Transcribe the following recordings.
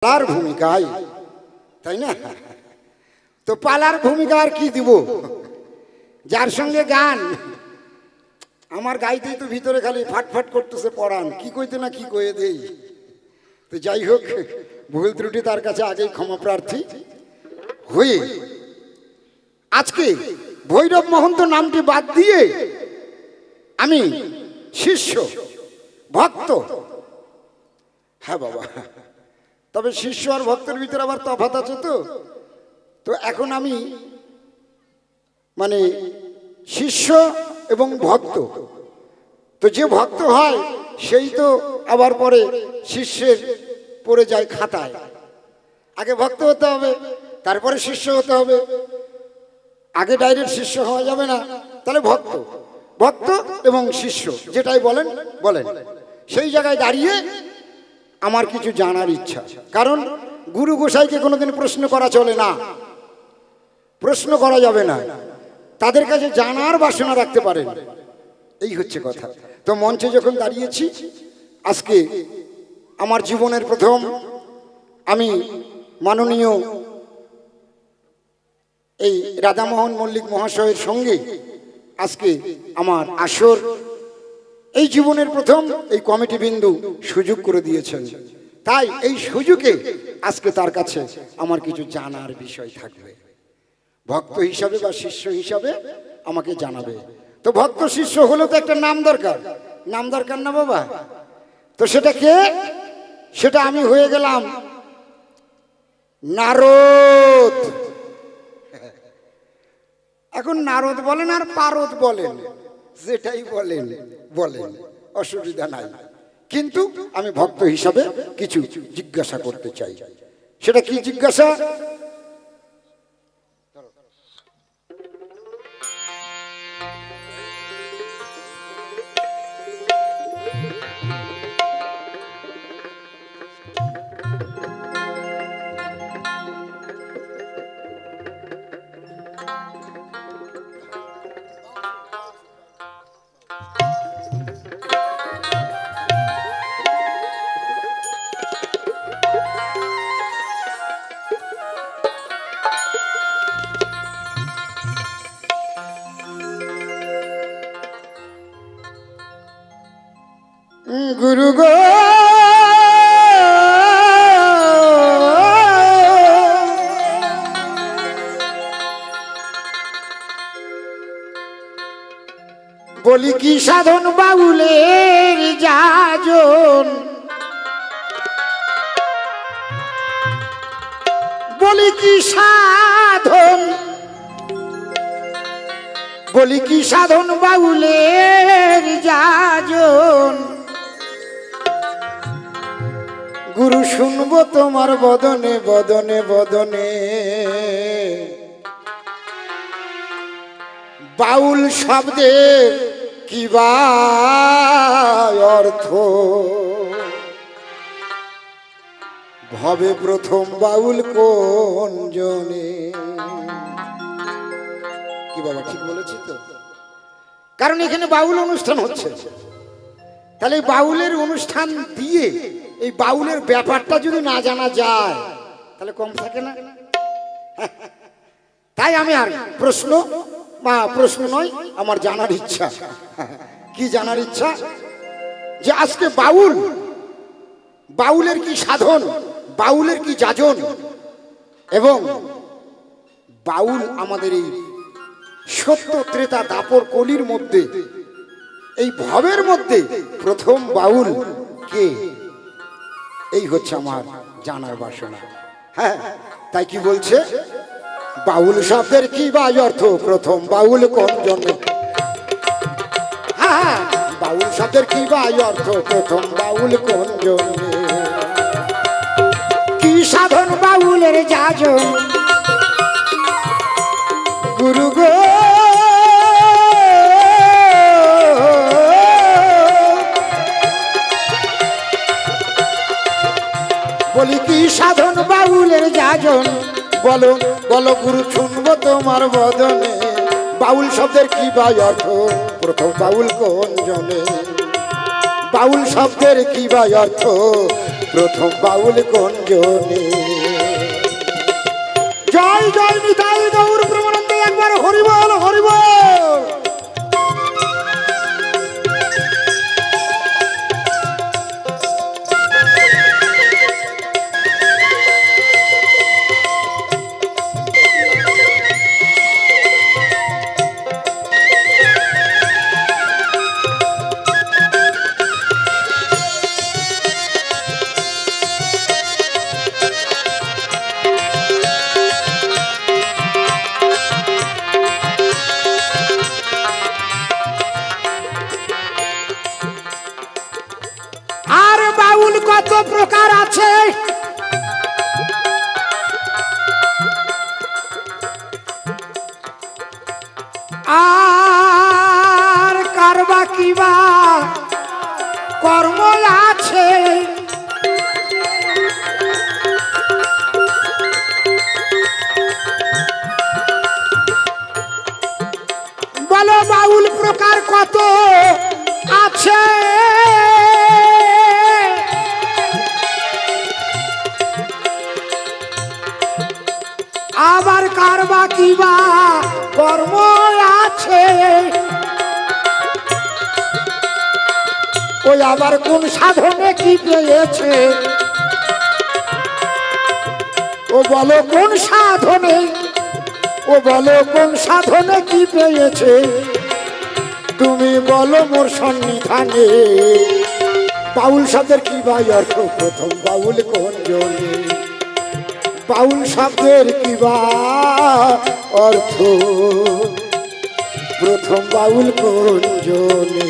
পালার ভূমিকায়, তাই না? তো পালার ভূমিকা আর কি দিব, যার সঙ্গে গান আমার গাইতেই তো ভিতরে খালি ফাটফাট করতেছে পরাণ, কি কইতে না কি কয়ে দেই। তো যাই হোক, ভুল ত্রুটি তার কাছে আগেই ক্ষমা প্রার্থী হয়ে আজকে ভৈরব মহন্ত নামটি বাদ দিয়ে আমি শিষ্য ভক্ত। হ্যাঁ বাবা, তবে শিষ্য আর ভক্তের ভিতরে আবার তফাৎ আছে। তো এখন আমি মানে শিষ্য এবং ভক্ত। তো যে ভক্ত হয় সেই তো আবার পরে শিষ্যের পড়ে যায় খাতায়। আগে ভক্ত হতে হবে, তারপরে শিষ্য হতে হবে। আগে ডাইরেক্ট শিষ্য হওয়া যাবে না। তাহলে ভক্ত ভক্ত এবং শিষ্য যেটাই বলেন বলেন। সেই জায়গায় দাঁড়িয়ে আমার কিছু জানার ইচ্ছা, কারণ গুরু গোসাইকে কোনোদিন প্রশ্ন করা চলে না, প্রশ্ন করা যাবে না। তাদের কাছে জানার বাসনা রাখতে পারেন, এই হচ্ছে কথা। তো মঞ্চে যখন দাঁড়িয়েছি আজকে আমার জীবনের প্রথম, আমি মাননীয় এই রাধামোহন মল্লিক মহাশয়ের সঙ্গে আজকে আমার আসর, এই জীবনের প্রথম এই কমিটি বিন্দু সুযোগ করে দিয়েছেন। তাই এই সুযোগে আজকে তার কাছে আমার কিছু জানার বিষয় থাকবে। ভক্ত হিসাবে বা শিষ্য হিসাবে আমাকে জানাবে। তো ভক্ত শিষ্য হলেও তো একটা নাম দরকার, নাম দরকার না বাবা? তো সেটা কে? সেটা আমি হয়ে গেলাম নারদ। এখন নারদ বলেন আর পারদ বলেন, যেটাই বলেন বলেন, অসুবিধা নাই। কিন্তু আমি ভক্ত হিসাবে কিছু জিজ্ঞাসা করতে চাই। সেটা কি জিজ্ঞাসা? গুরু গো বলি কি সাধন বাউলের যাজন, বলি কি সাধন, বলি কি সাধন বাউলের যাজন। গুরু শুনবো তোমার বদনে বদনে বদনে, বাউল শব্দের কি বা অর্থ, ভবে প্রথম বাউল কোন জনে। কি বাবা ঠিক বলেছি তো? কারণ এখানে বাউল অনুষ্ঠান হচ্ছে, তাহলে বাউলের অনুষ্ঠান দিয়ে এই বাউলের ব্যাপারটা যদি না জানা যায় তাহলে কম থাকে না। তাই আমি আর প্রশ্ন বা প্রশ্ন নয়, আমার জানার ইচ্ছা। কি জানার ইচ্ছা? যে আজকে বাউল, বাউলের কি সাধন, বাউলের কি যাজন, এবং বাউল আমাদের এই সত্য ত্রেতা দাপর কলির মধ্যে, এই ভবের মধ্যে প্রথম বাউল কে, এই হচ্ছে আমার জানার বাসনা। হ্যাঁ, তাই কি বলছে? বাউল শব্দের কি বা অর্থ, প্রথম বাউল কোন জন্মে। হ্যাঁ, বাউল শব্দের কি বা অর্থ, প্রথম বাউল কোন জন্মে। কি সাধন বাউলের যাজন, গুরু গো বলি কি সাধন বাউলের যাজন। বলো বলো গুরু শুনবো তোমার বদনে, বাউল শব্দের কি বা অর্থ, প্রথম বাউল কোন জনে। বাউল শব্দের কি বা অর্থ, প্রথম বাউল গঞ্জনে। জয় জয় নিতাই গৌর প্রেমানন্দে, একবার হরিবল হরিবল। কত প্রকার আছে, আর কারবা কিবা কর্ম আছে। বলো বাউল প্রকার কত আছে, আবার কারবা কিবা কর্ম আছে। ওই আবার কোন সাধনে কি পেয়েছে, ও বলো কোন সাধনে, ও বলো কোন সাধনে কি পেয়েছে, তুমি বলো মোর সন্নিধানে। বাউল শব্দের কি ভাই অর্থ, প্রথম বাউল গঞ্জনে। বাউল শব্দের কি বা অর্থ, প্রথম বাউল গঞ্জনে।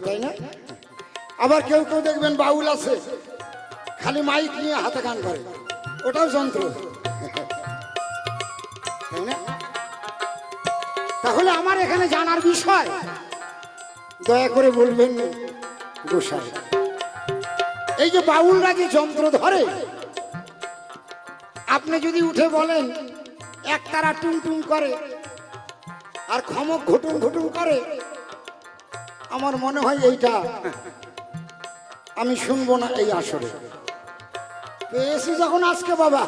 তাই না? আবার কেউ কেউ দেখবেন বাউল আছে খালি মাইক নিয়ে হাতে গান করে, ওটাও যন্ত্র, তাই না? তাহলে আমার এখানে জানার বিষয়, দয়া করে বলবেন গোসাই, এই যে বাউলরা যে যন্ত্র ধরে, আপনি যদি উঠে বলেন এক তারা টুং টুং করে আর খমক ঘুটুং ঘুটুং করে, আমার মনে হয় এইটা আমি শুনবো না এই আসরে। পেয়েছি যখন আজকে বাবা,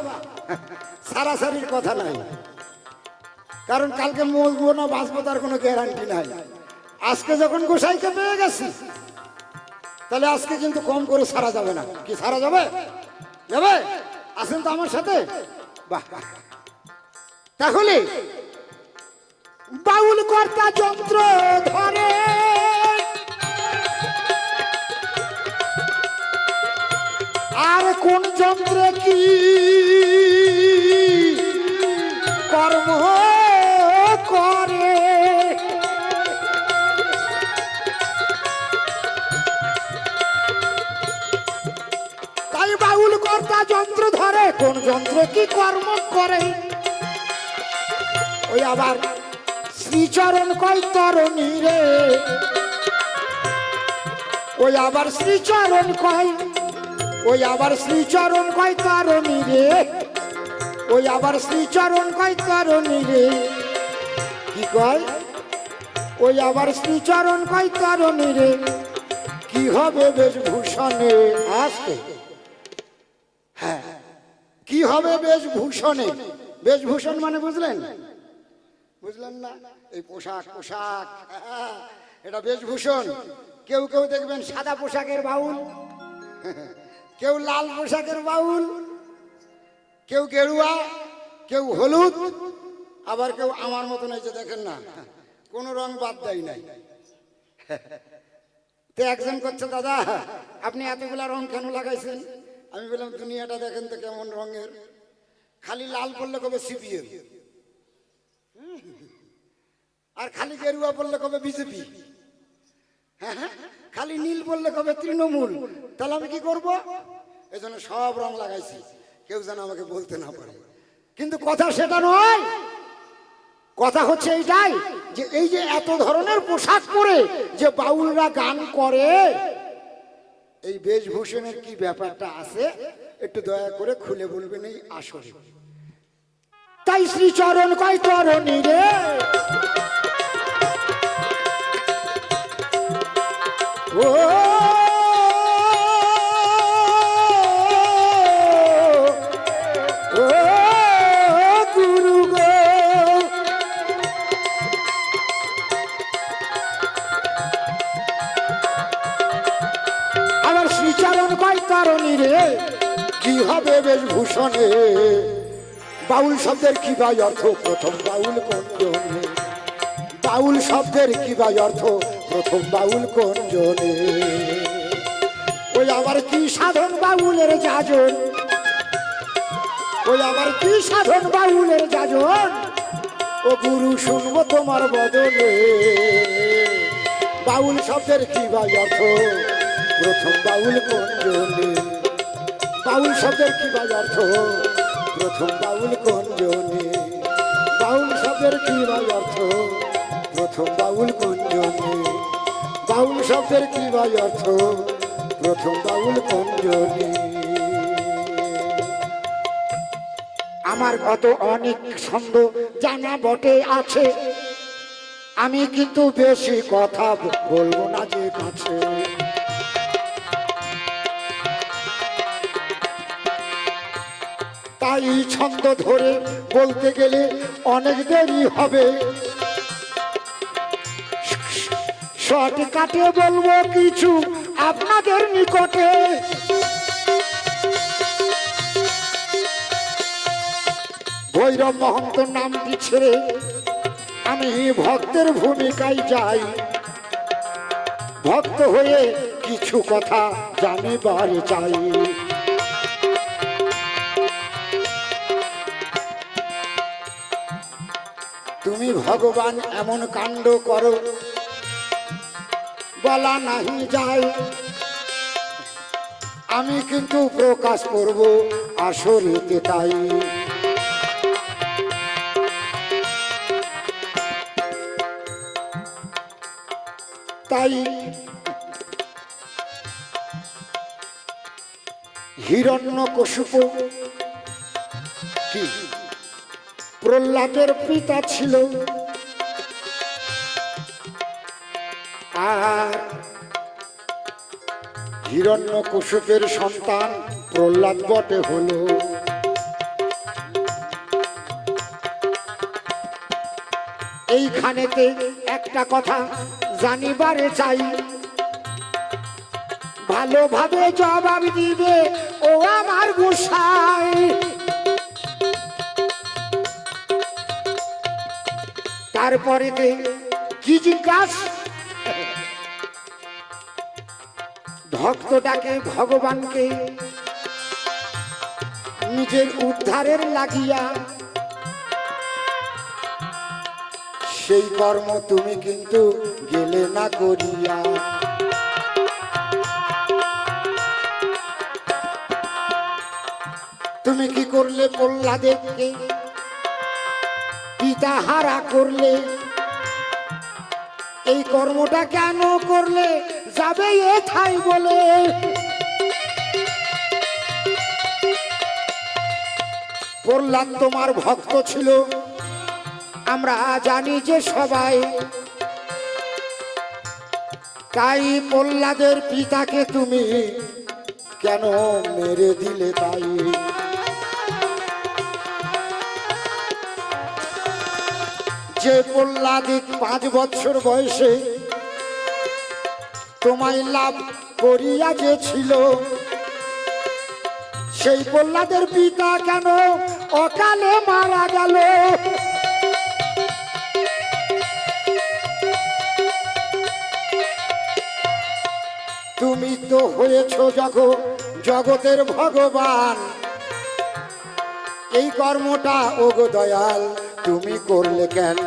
সারাসারির কথা নাই, কারণ কালকে মরবো না বাঁচবো তার কোনো গ্যারান্টি নাই। আজকে যখন গোসাইকে পেয়ে গেছি, তাহলে আজকে কিন্তু কম করে সারা যাবে না। কি সারা যাবে? যাবে? আসেন তো আমার সাথে। বাহ, তাহলে বাউল কর্তা যন্ত্র ধরে, আর কোন যন্ত্রে কি কর্ম করে, তাই বাউল কর্তা যন্ত্র ধরে, কোন যন্ত্রে কি কর্ম করে। ওই আবার শ্রীচরণ কয় তরণী রে, ওই আবার শ্রীচরণ কয়, ওই আবার শ্রীচরণ কয় তরণী রে, ওই আবার শ্রীচরণ কয় তরণী রে। কি কয়? ওই আবার শ্রীচরণ কয় তরণী রে, কি হবে বেশভূষণে আসতে। হ্যাঁ, কি হবে বেশভূষণে। বেশভূষণ মানে বুঝলেন? বুঝলেন না? এই পোশাক, পোশাক এটা বেশভূষণ। কেউ কেউ দেখবেন সাদা পোশাকের বাউল, কেউ লাল পোশাকের বাউল, কেউ গেরুয়া, কেউ হলুদ, আবার কেউ আমার মতন এই যে দেখেন না, কোন রং বাদ দেয় নাই। তো একজন করছে, দাদা আপনি এতগুলা রং কেন লাগাইছেন? আমি বললাম, দুনিয়াটা দেখেন তো কেমন রঙের। খালি লাল পড়লে কবে সিপিএম, আর খালি গেরুয়া পড়লে কবে বিজেপি, খালি নীল বললে কবে তৃণমূল। তাহলে আমি কি করব? এই জন্য সব রং লাগাইছি। কেউ যেন আমাকে বলতে না পারে। কিন্তু কথা সেটা নয়, কথা হচ্ছে এইটাই যে এই যে এত ধরনের পোশাক পরে যে বাউলরা গান করে, এই বেশভূষণের কি ব্যাপারটা আছে একটু দয়া করে খুলে বলবেন এই আসরে। তাই শ্রীচরণ কয় তরণী রে, ও গুরু গো, আমার শ্রীচরণ কয় তরণী রে, কি হবে বেশভূষণে? বাউল শব্দের কি ভাই অর্থ? প্রথম বাউল কোন জনে? বাউল শব্দের কি ভাই অর্থ? প্রথম বাউল কোন জনে? ওই আবার কি সাধন বাউলের যাজন, ওই আবার কি সাধন বাউলের যাজন, ও গুরু শুনবো তোমার বদলে। বাউল শব্দের কি ভাই অর্থ? প্রথম বাউল কোন জনে? বাউল শব্দের কি ভাই অর্থ? প্রথম বাউল কোন জনে? বাউল শব্দের কি ভাই অর্থ? প্রথম বাউল কোন জনে? বাউল শব্দের কি ভাই অর্থ? প্রথম বাউল কোন জনে? আমার কত অনেক ছন্দ জানা বটে আছে, আমি কিন্তু বেশি কথা বলবো না যে কাছে। তাই ছন্দ ধরে বলতে গেলে অনেক দেরি হবে, শর্টকাটে বলবো কিছু আপনাদের নিকটে। ভৈরব মহন্ত নামটি ছেড়ে আমি ভক্তের ভূমিকায় যাই, ভক্ত হয়ে কিছু কথা জানিবার চাই। তুমি ভগবান এমন কাণ্ড করো বলা নাহি যায়, আমি কিন্তু প্রকাশ করব আসরেতে তাই। তাই হিরণ্যকশিপু কি প্রহ্লাদের পিতা ছিল, আর হিরণ্যকশিপুর সন্তান প্রহ্লাদ বটে হলো। এইখানেতে একটা কথা জানিবারে চাই, ভালোভাবে জবাব দিবে ও আমার গোসাই। তারপরে কি জিজ্ঞাসা? ভক্তটাকে ভগবানকে নিজের উদ্ধারের লাগিয়া, সেই কর্ম তুমি কিন্তু গেলে না করিয়া। তুমি কি করলে? প্রহ্লাদকে পিতা হারা করলে। এই কর্মটা কেন করলে? যাবে এথাই বলে। প্রহ্লাদ তোমার ভক্ত ছিল, আমরা জানি যে সবাই। তাই প্রহ্লাদের পিতাকে তুমি কেন মেরে দিলে? তাই যে প্রহ্লাদ 5 বছর বয়সে তোমায় লাভ করিয়া যে ছিল, সেই প্রহ্লাদের পিতা কেন অকালে মারা গেল? তুমি তো হয়েছ জগতের ভগবান, এই কর্মটা ওগো দয়াল তুমি করলে কেন?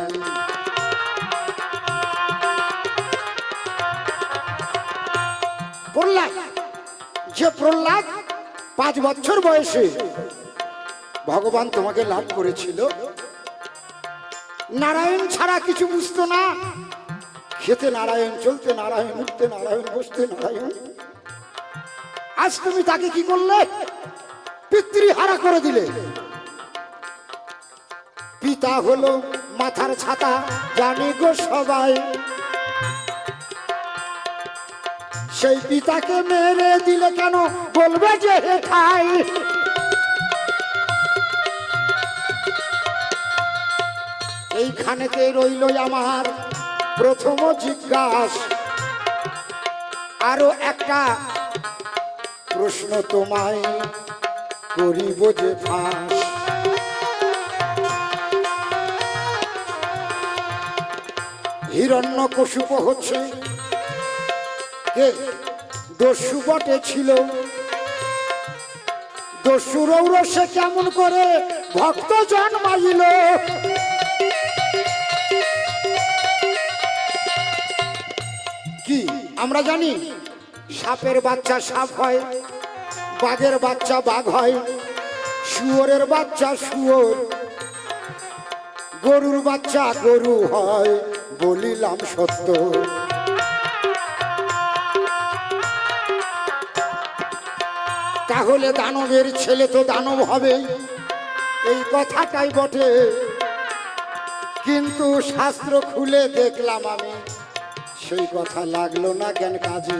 প্রহ্লাদ, যে প্রহ্লাদ 5 বছর বয়সে ভগবান তোমাকে লাভ করেছিল, নারায়ণ ছাড়া কিছু বুঝতো না। খেতে নারায়ণ, চলতে নারায়ণ, উঠতে নারায়ণ, বসতে নারায়ণ। আজ তুমি তাকে কি করলে? পিতৃহারা করে দিলে। পিতা হলো মাথার ছাতা, জানে গো সবাই। সেই পিতাকে মেরে দিলে কেন? বলবে যে খাই। এইখানেতে রইল আমার প্রথম জিজ্ঞাসা। আরো একটা প্রশ্ন তোমায় করিব যে ফাঁস। হিরণ্যকশিপু হচ্ছে কে? দস্যু বটে ছিল। দস্যুর ঔরসে কেমন করে ভক্ত জন্মাইল? কি আমরা জানি? সাপের বাচ্চা সাপ হয়, বাঘের বাচ্চা বাঘ হয়, শুয়োরের বাচ্চা শুয়োর, গরুর বাচ্চা গরু হয়। বলিলাম সত্য। তাহলে দানবের ছেলে তো দানব হবে, এই কথাটাই বটে। কিন্তু শাস্ত্র খুলে দেখলাম আমি, সেই কথা লাগলো না কেন কাজে।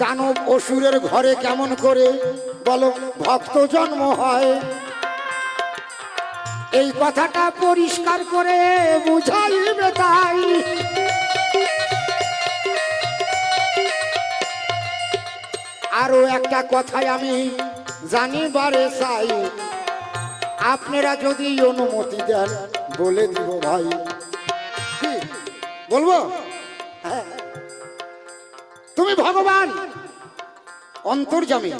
দানব অসুরের ঘরে কেমন করে বলো ভক্ত জন্ম হয়? এই কথাটা পরিষ্কার করে বুঝাইবে তাই। আরো একটা কথাই আমি জানিবারে চাই, আপনারা যদি অনুমতি দেন বলে দিব ভাই। কি বলবো? হ্যাঁ, তুমি ভগবান অন্তর্যামী,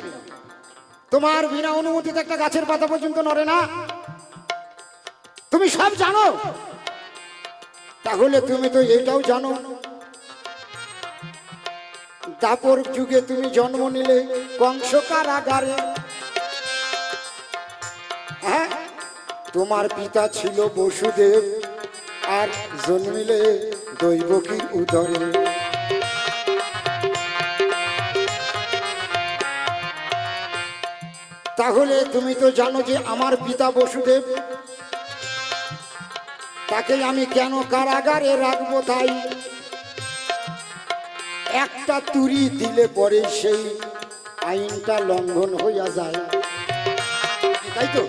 তোমার বিনা অনুমতিতে একটা গাছের পাতা পর্যন্ত নড়ে না। তুমি সব জানো, তাহলে তুমি তো এটাও জানো দাপর যুগে তুমি জন্ম নিলে কংস কারাগারে। হ্যাঁ, তোমার পিতা ছিল বসুদেব আর জন্মিলে দৈবকীর উদরে। তাহলে তুমি তো জানো যে আমার পিতা বসুদেব, তাকে আমি কেন কারাগারে রাখবো? তাই একটা তুড়ি দিলে পরে সেই আইনটা লঙ্ঘন হইয়া যায়, তাই তো?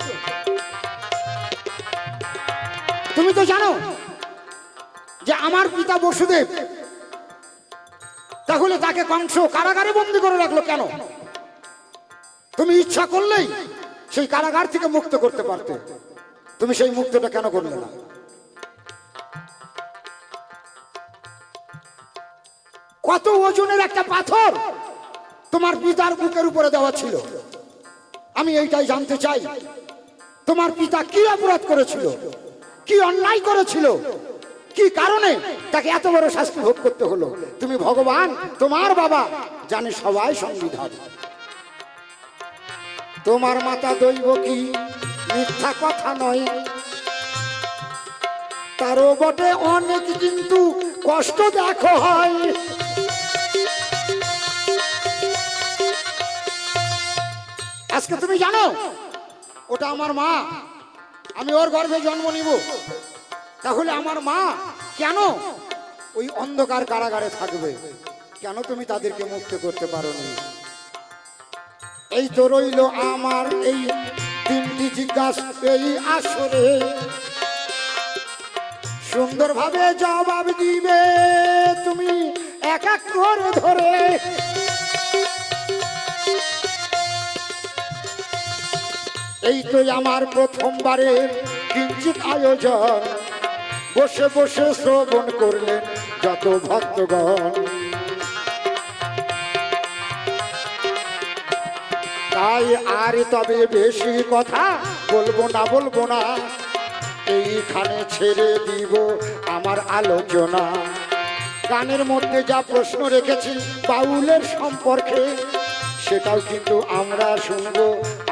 তুমি তো জানো যে আমার পিতা বসুদেব, তাহলে তাকে কংস কারাগারে বন্দী করে রাখলো কেন? তুমি ইচ্ছা করলেই সেই কারাগার থেকে মুক্ত করতে পারতে, তুমি সেই মুক্তটা কেন করলে না? কত ওজনের একটা পাথর তোমার পিতার বুকের উপরে দেওয়া ছিল। আমি এইটাই জানতে চাই, তোমার পিতা কি অপরাধ করেছিল, কি অন্যায় করেছিল, কি কারণে তাকে এত বড় শাস্তি ভোগ করতে হলো? তুমি ভগবান, তোমার বাবা জানে সবাই সংবিধান। তোমার মাতা দৈবকী মিথ্যা কথা নয়, তারও বটে অনেক কিন্তু কষ্ট দেখো হয়। আজকে তুমি জানো ওটা আমার মা, আমি ওর গর্ভে জন্ম নিব, তাহলে আমার মা কেন ওই অন্ধকার কারাগারে থাকবে? কেন তুমি তাদেরকে মুক্ত করতে পারোনি? এই তো রইল আমার এই তিনটি জিজ্ঞাসা এই আসরে, সুন্দরভাবে জবাব দিবে তুমি এক এক করে ধরে। এই তো আমার প্রথমবারের কিঞ্চিত আয়োজন, বসে বসে শ্রবণ করলেন যত ভক্তগণ। তাই আর তবে বেশি কথা বলবো না, এইখানে ছেড়ে দিব আমার আলোচনা। গানের মধ্যে যা প্রশ্ন রেখেছি বাউলের সম্পর্কে, সেটাও কিন্তু আমরা শুনবো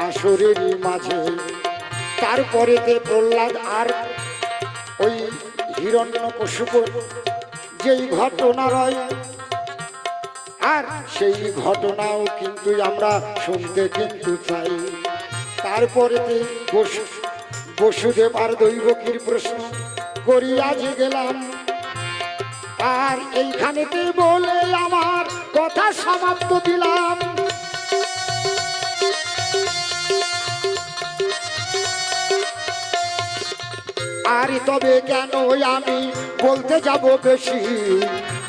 আসরেরই মাঝে। তারপরেতে প্রহ্লাদ আর ওই হিরণ্যকশিপুর যেই ঘটনা রয়, আর সেই ঘটনাও কিন্তু আমরা শুনতে কিন্তু চাই। তারপরেতে বসুদেব আর দৈবকীর প্রশ্ন করিয়া যে গেলাম, আর এইখানেতে বলে আমার কথা সমাপ্ত দিলাম। আর তবে কেন আমি বলতে যাব বেশি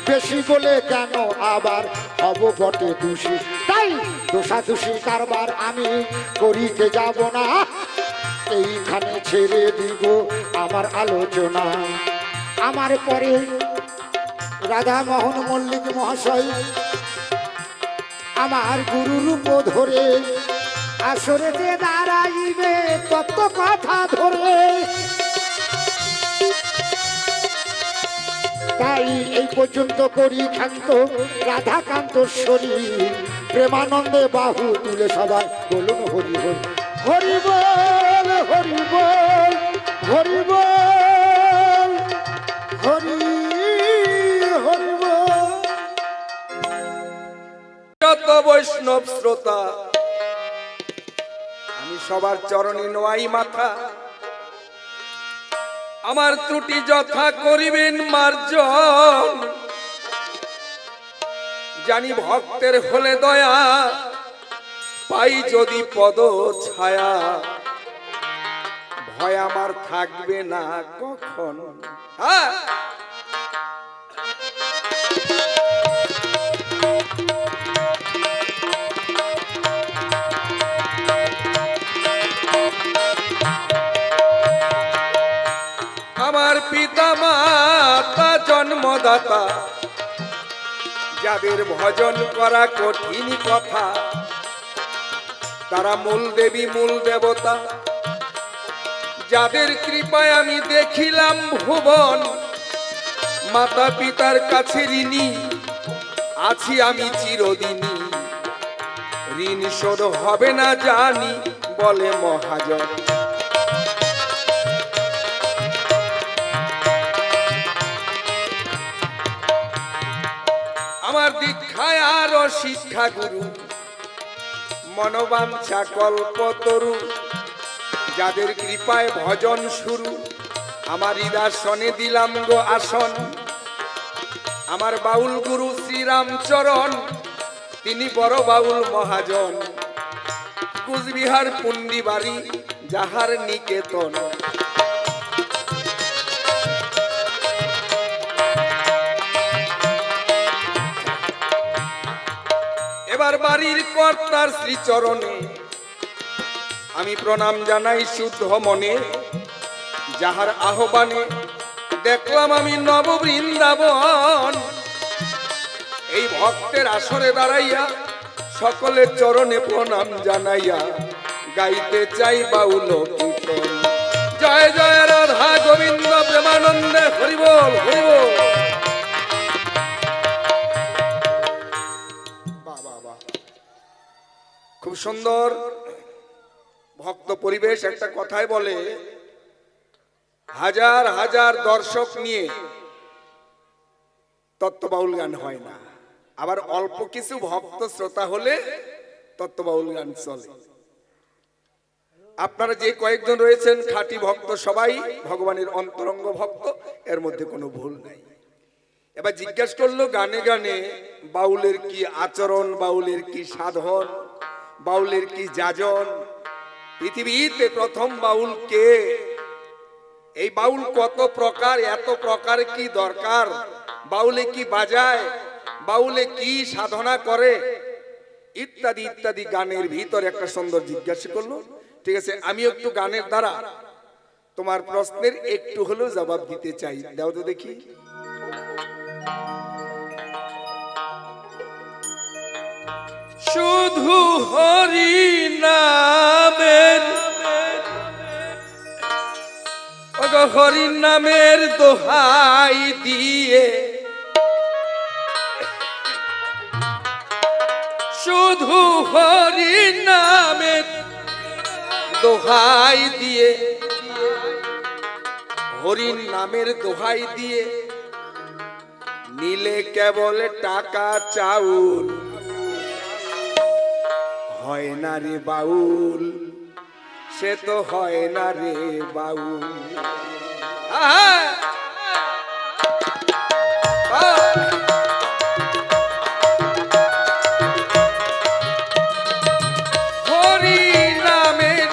বেশি বলে কেন আবার হব বটে দোষী, তাই দোষাদোষী কারবার আমি করিতে যাব না, এইখানে ছেড়ে দিব আমার আলোচনা। আমার পরে রাধা মোহন মল্লিক মহাশয় আমার গুরুরূপ ধরে আসরেতে দাঁড়াইবে তত্ত্ব কথা ধরে। তাই এই পর্যন্ত করি ক্ষান্ত রাধাকান্ত শরীর, প্রেমানন্দে বাহু তুলে সবাই বলুন হরি হরি হরি বল হরি বল হরি বল হরি হরি বল। যত বৈষ্ণব শ্রোতা আমি সবার চরণে নোয়াই মাথা, আমার ত্রুটি যথা করিবেন মার্জন। জানি ভক্তের হলে দয়া পাই যদি পদ ছায়া, ভয় আমার থাকবে না কখন। হ্যাঁ, আমার পিতা মাতা জন্মদাতা যাদের ভজন করা কঠিন কথা, তারা মূল দেবী মূল দেবতা, যাদের কৃপায় আমি দেখিলাম ভুবন। মাতা পিতার কাছে ঋণী আছি আমি চিরদিনই, ঋণ শোধ হবে না জানি বলে মহাজন। আমার দীক্ষায় আরো শিক্ষা গুরু, মনোবাঞ্ছা কল্পতরু, যাদের কৃপায় ভজন শুরু, আমার হৃদয়াসনে দিলাম গো আসন। আমার বাউল গুরু শ্রীরামচরণ, তিনি বড় বাউল মহাজন, কুচবিহার পুন্ডিবাড়ি যাহার নিকেতন। এবার বাড়ির কর্তার শ্রীচরণে আমি প্রণাম জানাই শুদ্ধ মনে, যাহার আহ্বানে দেখলাম আমি নব বৃন্দাবন। এই ভক্তের আসরে দাঁড়াইয়া সকলের চরণে প্রণাম জানাইয়া গাইতে চাই বাউল কীর্তন। জয় জয় রাধা গোবিন্দ প্রেমানন্দে হরি বল হরি বল। খুব সুন্দর ভক্ত পরিবেশ। একটা কথায় বলে, হাজার হাজার দর্শক নিয়ে তত্ত্ব বাউল গান হয় না, আবার অল্প কিছু ভক্ত শ্রোতা হলে তত্ত্ব বাউল গান চলে। আপনারা যে কয়েকজন রয়েছেন খাঁটি ভক্ত, সবাই ভগবানের অন্তরঙ্গ ভক্ত, এর মধ্যে কোনো ভুল নাই। এবার জিজ্ঞেস করলো গানে গানে বাউলের কি আচরণ, বাউলের কি সাধন, বাউলের কি যাজন, পৃথিবীতে প্রথম বাউল কে, এই বাউল কত প্রকার, এত প্রকার কি দরকার, বাউলে কি বাজায়, বাউলে কি সাধনা করে, ইত্যাদি ইত্যাদি গানের ভিতরে একটা সুন্দর জিজ্ঞাসা করলো। ঠিক আছে, আমি একটু গানের দ্বারা তোমার প্রশ্নের একটু হলেও জবাব দিতে চাই, দাও তো দেখি। শুধু হরি নামের, হরি নামের দোহাই দিয়ে শুধু হরি নামের দোহাই দিয়ে, হরির নামের দোহাই দিয়ে নিলে কেবল টাকা চাউল, হয় না রে বাউল, সে তো হয় না রে বাউল। আহা! হরি নামের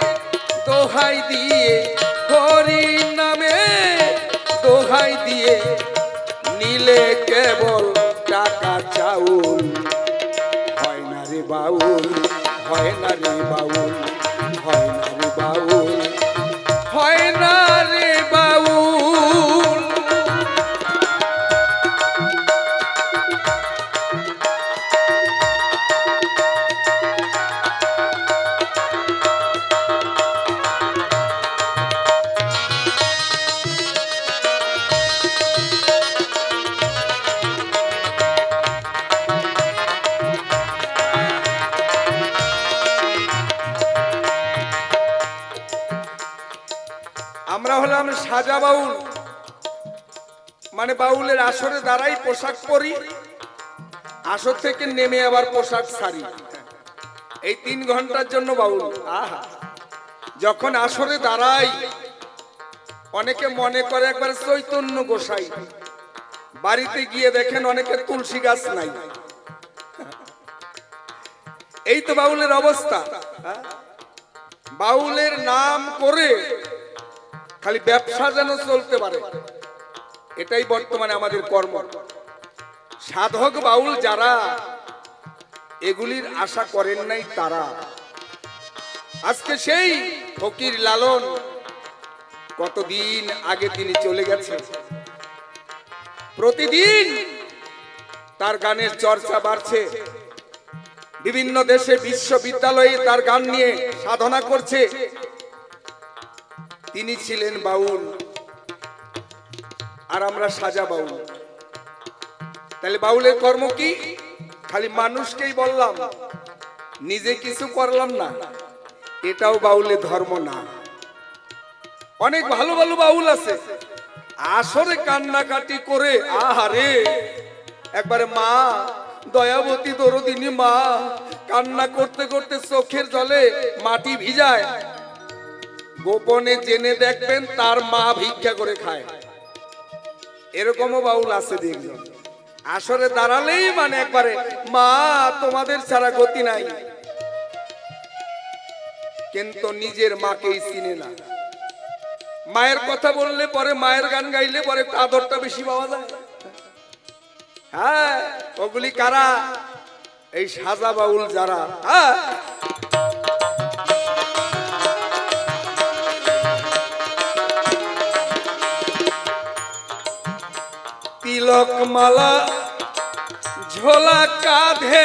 দোহাই দিয়ে, হরি নামের দোহাই দিয়ে নিলে কেবল টাকা চাউল, হয় না রে বাউল, হয় না রে বাউল, হয় না রে বাউল, হয় না রে বাউল। আমরা হলাম সাজা বাউল, মানে বাউলের আসরে দাঁড়াই পোশাক পরি, আসর থেকে নেমে আবার পোশাক ছাড়ি, এই 3 ঘন্টার জন্য বাউল। আহা! যখন আসরে দাঁড়াই অনেকে মনে করে একবার চৈতন্য গোসাই, বাড়িতে গিয়ে দেখেন অনেকে তুলসী গাছ নাই। এই তো বাউলের অবস্থা। বাউলের নাম করে খালি ব্যবসা যেন চলতে পারে, এটাই বর্তমানে আমাদের কর্ম। সাধক বাউল যারা এগুলির আশা করেন নাই তারা আজকে সেই ফকির লালন কতদিন আগে তিনি চলে গেছে, প্রতিদিন তার গানের চর্চা বাড়ছে, বিভিন্ন দেশে বিশ্ববিদ্যালয়ে তার গান নিয়ে সাধনা করছে। তিনি ছিলেন বাউল আর আমরা সাজা বাউল। তাহলে বাউলের কর্ম কি? খালি মানুষকেই বললাম, নিজে কিছু করলাম না, এটাও বাউলের ধর্ম না। অনেক ভালো ভালো বাউল আছে, আসরে কান্নাকাটি করে, আহারে একবারে মা দয়াবতী দরদিনী মা কান্না করতে করতে চোখের জলে মাটি ভিজায়, গোপনে জেনে দেখবেন তার মা ভিক্ষা করে খায়। এরকমও বাউল আছে দেখবেন, আসরে দাঁড়ালেই মানে একবারে মা তোমাদের ছাড়া গতি নাই, কিন্তু নিজের মাকেই চিনে না। মায়ের কথা বললে পরে, মায়ের গান গাইলে পরে আদরটা বেশি পাওয়া যায়। হ্যাঁ, ওগুলি কারা? এই সাজা বাউল যারা। হ্যাঁ, তিলক মালা ঝোলা কাঁধে,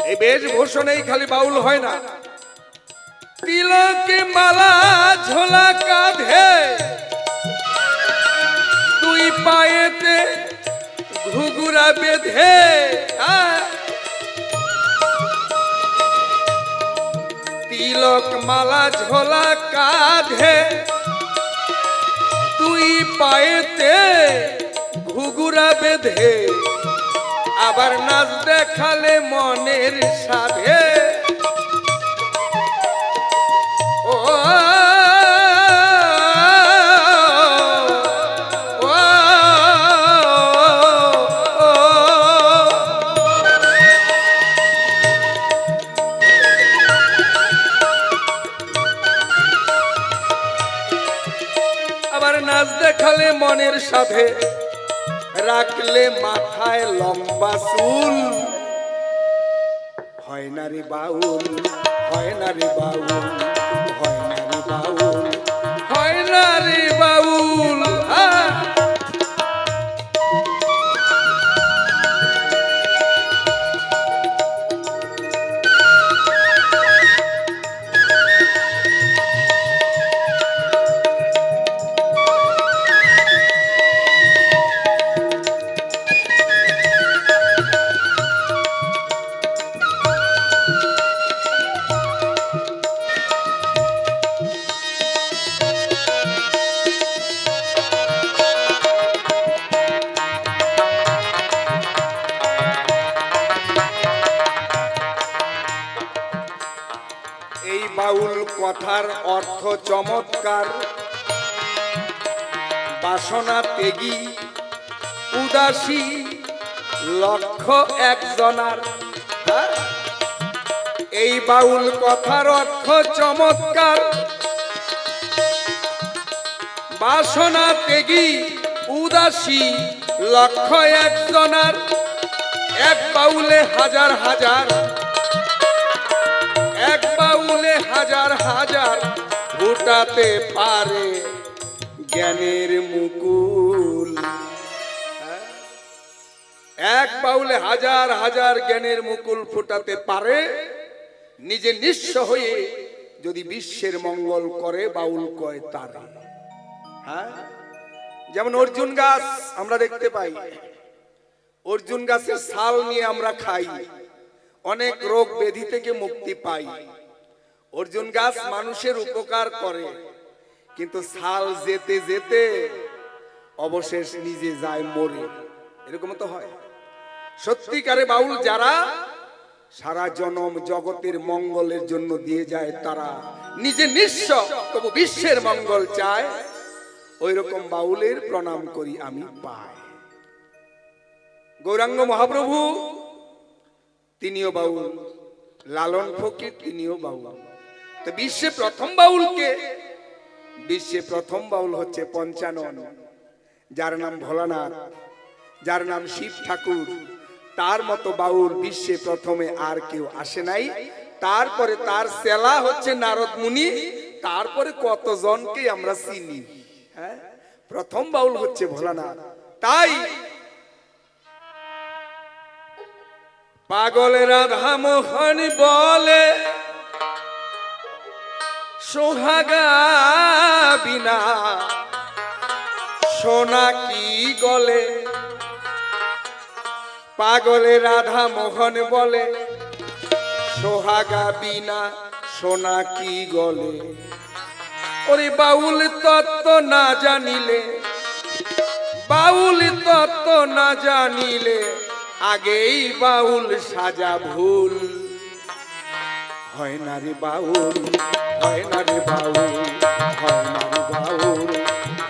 এই বেশভূষণেই খালি বাউল হয় না। তিলক মালা ঝোলা কাঁধে, দুই পায়েতে ঘুঘুরা বেঁধে, তিলক মালা ঝোলা কাঁধে, দুই পায়েতে ঘুঘুরা বেঁধে, আবার নাচ দেখালে মনের সাধে। ও আবার নাচ দেখালে মনের সাধে, রাখলে মাথায় লম্বা চুল, হয় না রে বাউল, হয় না রে বাউল, হয় না রে বাউল, হয় না রে বাউল। বাউল কথার অর্থ চমৎকার, বাসনা ত্যাগী উদাসী লক্ষ্য একজনার। এই বাউল কথার অর্থ চমৎকার, বাসনা ত্যাগী উদাসী লক্ষ্য একজনার। এক বাউলে হাজার হাজার, এক বাউলে হাজার হাজার ফুটাতে পারে জ্ঞানের মুকুল। এক বাউলে হাজার হাজার জ্ঞানের মুকুল ফুটাতে পারে, নিজে নিঃস্ব হয়ে যদি বিশ্বের মঙ্গল করে বাউল কয় তারা। হ্যাঁ, যেমন অর্জুন গাছ আমরা দেখতে পাই, অর্জুন গাছের ছাল নিয়ে আমরা খাই, অনেক রোগ ব্যাধি থেকে মুক্তি পাই। অর্জুন গাছ মানুষের উপকার করে, কিন্তু ছাল যেতে যেতে অবশেষ নিজে যায় মরে। এরকম তো হয়। সত্যিকারে বাউল যারা সারা জনম জগতের মঙ্গলের জন্য দিয়ে যায়, তারা নিজে নিঃস্ব তবু বিশ্বের মঙ্গল চায়। ওই রকম বাউলের প্রণাম করি আমি পাই। গৌরাঙ্গ মহাপ্রভু তিনিও বাউল, লালন ফকির তিনিও বাউল। তো বিশ্বে প্রথম বাউলকে, বিশ্বে প্রথম বাউল হচ্ছে পঞ্চানন, যার নাম ভোলানাথ, যার নাম শিব ঠাকুর। তার মতো বাউল বিশ্বে প্রথমে আর কেউ আসে নাই। তারপরে তার চেলা হচ্ছে নারদ মুনি, তারপরে কতজনকে আমরা চিনি। হ্যাঁ, প্রথম বাউল হচ্ছে ভোলানাথ। তাই পাগলে রাধা মোহন বলে সোহাগা বিনা সোনা কি গলে। পাগলে রাধা মোহন বলে সোহাগা বিনা সোনা কি গলে। ওরে বাউল তত্ত্ব না জানিলে, বাউল তত্ত্ব না জানিলে আগেই বাউল সাজা ভুল। হয় না রে বাউল, হয় না রে বাউল, হয় না রে বাউল,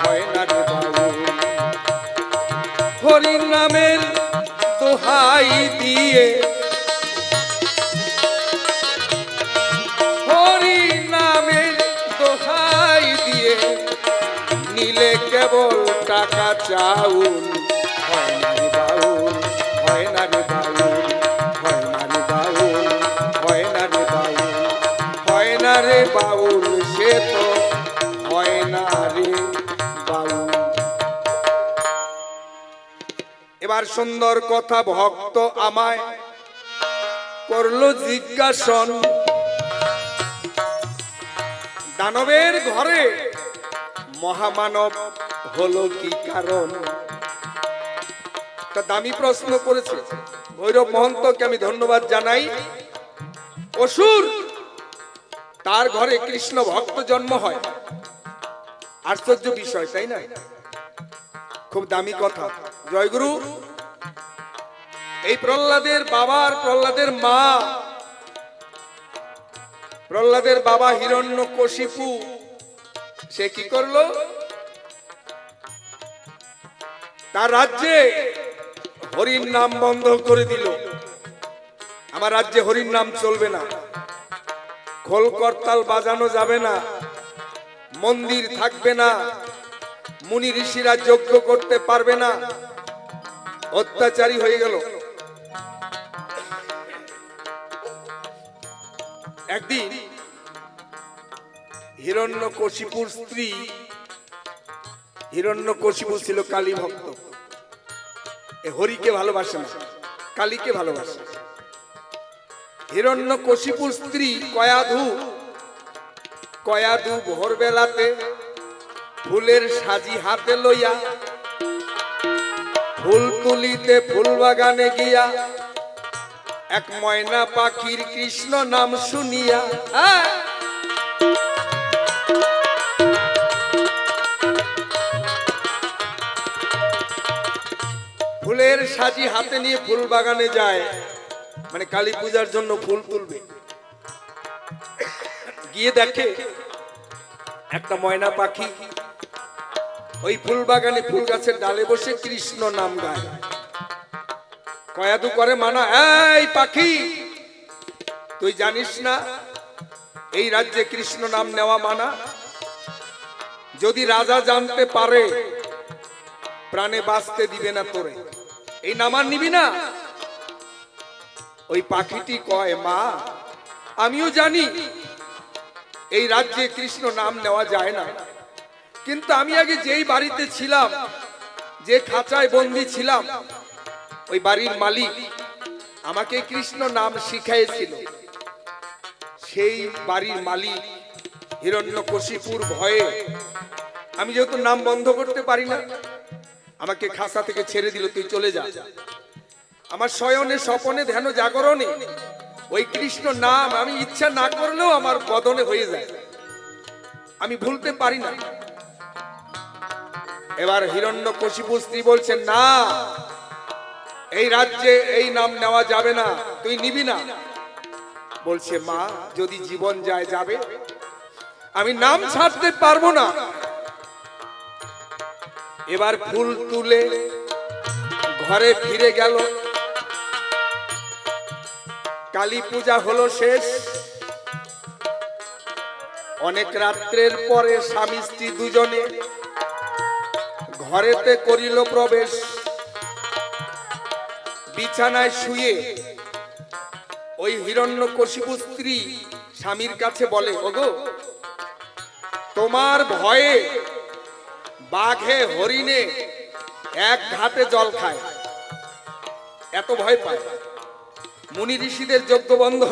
হয় না রে বাউল। হরির নামের দোহাই দিয়ে, হরি নামের দোহাই দিয়ে নিলে কেবল টাকা চাউল। হয় না রে বাউল, হয় না রে বাউল, হয় না রে বাউল, হয় না রে বাউল, হয় না রে বাউল, সে তো হয় না রে বাউল। এবার সুন্দর কথা ভক্ত আমায় করলো জিজ্ঞাসন, দানবের ঘরে মহামানব হলো কি কারণ। একটা দামি প্রশ্ন করেছে ভৈরব মহন্তকে আমি ধন্যবাদ জানাই। অসুর, তার ঘরে কৃষ্ণ ভক্ত জন্ম হয়, আশ্চর্য বিষয় তাই না? খুব দামি কথা। জয়গুরু। এই প্রহ্লাদের বাবার, প্রহ্লাদের মা, প্রহ্লাদের বাবা হিরণ্যকশিপু, সে কি করলো? তার রাজ্যে হরির নাম বন্ধ করে দিল। আমার রাজ্যে হরির নাম চলবে না, খোল করতাল বাজানো যাবে না, মন্দির থাকবে না, মুনি ঋষিরা যজ্ঞ করতে পারবে না। অত্যাচারী হয়ে গেল। একদিন হিরণ্যকশিপুর স্ত্রী, হিরণ্যকশিপু ছিল কালী ভক্ত, হরিকে ভালোবাসে না, কালীকে ভালোবাসে। হিরণ্যকশিপুর স্ত্রী কয়াধু, কয়াধু ভোরবেলাতে ফুলের সাজি হাতে লইয়া ফুল তুলিতে ফুল বাগানে গিয়া এক ময়না পাখির কৃষ্ণ নাম শুনিয়া ফুলের সাজি হাতে নিয়ে ফুল বাগানে যায়, মানে কালী পূজার জন্য ফুল তুলবে। গিয়ে দেখে একটা ময়না পাখি ওই ফুল বাগানে ফুল গাছের ডালে বসে কৃষ্ণ নাম গায়। কয়াদু করে মানা, এই পাখি তুই জানিস না এই রাজ্যে কৃষ্ণ নাম নেওয়া মানা? যদি রাজা জানতে পারে প্রাণে বাঁচতে দিবে না তোরে, এই নাম আর নিবি না? ওই পাখিটি কয়, মা আমিও জানি এই রাজ্যে কৃষ্ণ নাম নেওয়া যায় না, কিন্তু আমি আগে যেই বাড়িতে ছিলাম, যে খাঁচায় বন্দি ছিলাম, ওই বাড়ির মালিক আমাকে কৃষ্ণ নাম শিখাইছিল। সেই বাড়ির মালিক হিরণ্যকশিপুর ভয়ে আমি যেহেতু নাম বন্ধ করতে পারি না, আমাকে খাঁচা থেকে ছেড়ে দিল, তুই চলে যা। আমার শয়নে স্বপনে ধ্যান জাগরণে ওই কৃষ্ণ নাম আমি ইচ্ছা না করলেও আমার বদনে হয়ে যায়, আমি ভুলতে পারি না। এবার হিরণ্যকশিপুর স্ত্রী বলছেন, না এই রাজ্যে এই নাম নেওয়া যাবে না, তুই নিবি না। বলছে, মা যদি জীবন যায় যাবে, আমি নাম ছাড়তে পারবো না। এবার ফুল তুলে ঘরে ফিরে গেল। কালী পূজা হলো শেষ। অনেক রাত্রের পরে স্বামী স্ত্রী দুজনে ঘরেতে করিল প্রবেশ। বিছানায় শুয়ে ওই হিরণ্যকশিপু স্ত্রী স্বামীর কাছে বলে, ওগো তোমার ভয়ে বাঘে হরিণে এক ঘাটে জল খায়, এত ভয় পায়। মুনি ঋষিদের যজ্ঞ বন্ধ,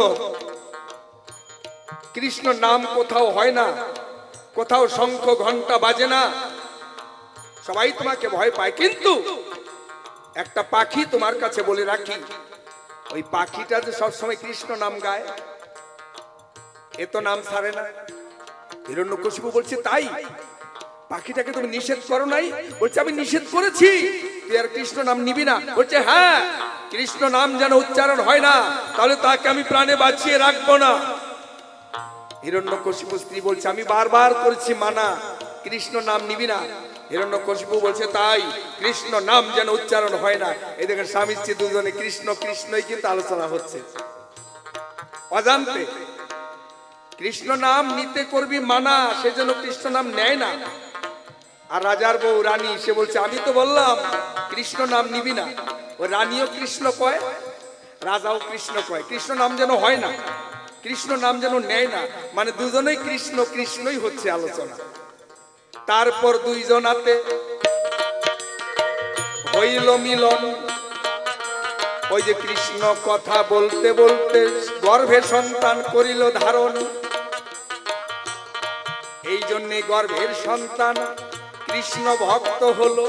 কৃষ্ণ নাম কোথাও হয় না, কোথাও শঙ্খ ঘন্টা বাজে না, সবাই তোমাকে ভয় পায়। কিন্তু একটা পাখি তোমার কাছে বলে রাখি, ওই পাখিটা যে সবসময় কৃষ্ণ নাম গায়, এ তো নাম ছাড়ে না। হিরণ্যকশিপু বলছে, তাই পাখিটাকে তুমি নিষেধ করো নাই? বলছে, আমি নিষেধ করেছি, তুই আর কৃষ্ণ নাম নিবি না। বলছে, হ্যাঁ কৃষ্ণ নাম যেন উচ্চারণ হয় না, তাহলে তাকে আমি প্রাণে বাঁচিয়ে রাখবো না। হিরণ্যকশিপু স্ত্রী বলছে, আমি বারবার করেছি মানা, কৃষ্ণ নাম নিবি না। হিরণ্যকশিপু বলছে, তাই কৃষ্ণ নাম যেন উচ্চারণ হয় না। এই দেখেন স্বামী স্ত্রী দুজনে কৃষ্ণ কৃষ্ণই কিন্তু আলোচনা হচ্ছে, অজান্তে। কৃষ্ণ নাম নিতে করবি মানা, সেজন্য কৃষ্ণ নাম নেয় না। আর রাজার বউ রানী, সে বলছে, আমি তো বললাম কৃষ্ণ নাম নিবি না। ও রানীও কৃষ্ণ কয়, রাজাও কৃষ্ণ কয়, কৃষ্ণ নাম যেন হয় না, কৃষ্ণ নাম যেন নেয় না, মানে দুজনেই কৃষ্ণ কৃষ্ণই হচ্ছে আলোচনা। তারপর দুইজনাতে হইল মিলন। ওই যে কৃষ্ণ কথা বলতে বলতে গর্ভে সন্তান করিল ধারণ। এই জন্যে গর্ভের সন্তান কৃষ্ণ ভক্ত হলো।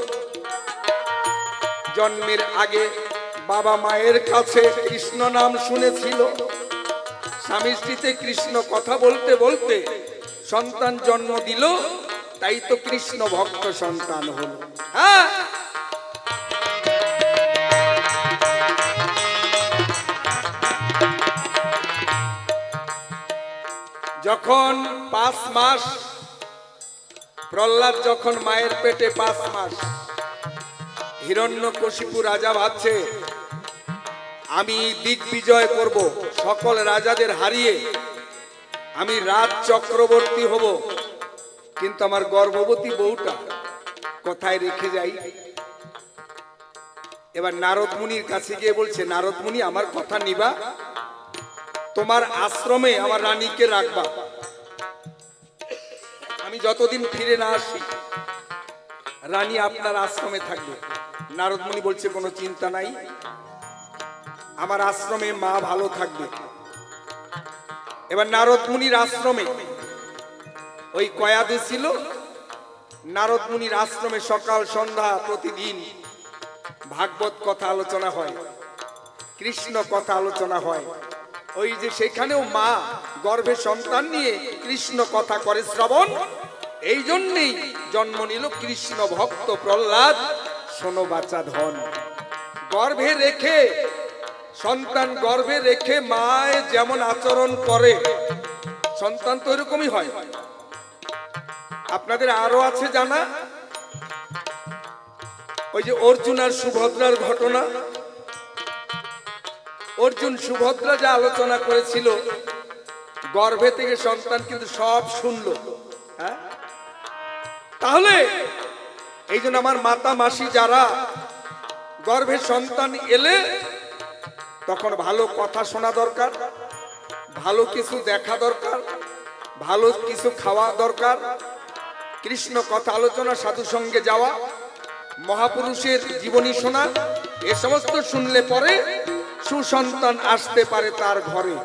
জন্মের আগে বাবা মায়ের কাছে কৃষ্ণ নাম শুনেছিল, স্বামী স্ত্রীতে কৃষ্ণ কথা বলতে বলতে সন্তান জন্ম দিল, তাই তো কৃষ্ণ ভক্ত সন্তান হলো। হ্যাঁ, যখন 5 মাস, প্রহ্লাদ যখন মায়ের পেটে 5 মাস, হিরণ্যকশিপু রাজা ভাবছে, আমি দিগ্বিজয় করব, সকল রাজাদের হারিয়ে আমি রাজ চক্রবর্তী হব, কিন্তু আমার গর্ভবতী বউটা কোথায় রেখে যাই? এবার নারদ মুনির কাছে গিয়ে বলছে, নারদ মুনি আমার কথা নিবা, তোমার আশ্রমে আমার রানীকে রাখবা, আমি যতদিন ফিরে না আসি রানী আপনার আশ্রমে থাকবে। নারদ মুনি বলছে, কোনো চিন্তা নাই, আমার আশ্রমে মা ভালো থাকবে। এবার নারদ মুনির আশ্রমে ওই কয়াদু ছিল, নারদ মুনির আশ্রমে সকাল সন্ধ্যা প্রতিদিন ভাগবত কথা আলোচনা হয়, কৃষ্ণ কথা আলোচনা হয়। ওই যে সেখানেও মা গর্ভে সন্তান নিয়ে কৃষ্ণ কথা করে শ্রবণ। এই জন্যেই জন্ম নিল কৃষ্ণ ভক্ত প্রহ্লাদ। শোনো বাচ্চা ধন, গর্ভে রেখে সন্তান গর্ভে রেখে মায় যেমন আচরণ করে, সন্তান তো এরকমই হয়। আপনাদের আরো আছে জানা, ওই যে অর্জুন আর সুভদ্রার ঘটনা। অর্জুন সুভদ্রা যা আলোচনা করেছিল, গর্ভে থেকে সন্তান কিন্তু সব শুনলো। হ্যাঁ, তাহলে এই জন্য আমার মাতা মাসি যারা গর্ভে সন্তান এলে তখন ভালো কথা শোনা দরকার, ভালো কিছু দেখা দরকার, ভালো কিছু খাওয়া দরকার, কৃষ্ণ কথা আলোচনা, সাধু সঙ্গে যাওয়া, মহাপুরুষের জীবনী শোনা, এ সমস্ত শুনলে পরে সুসন্তান আসতে পারে তার ঘরে।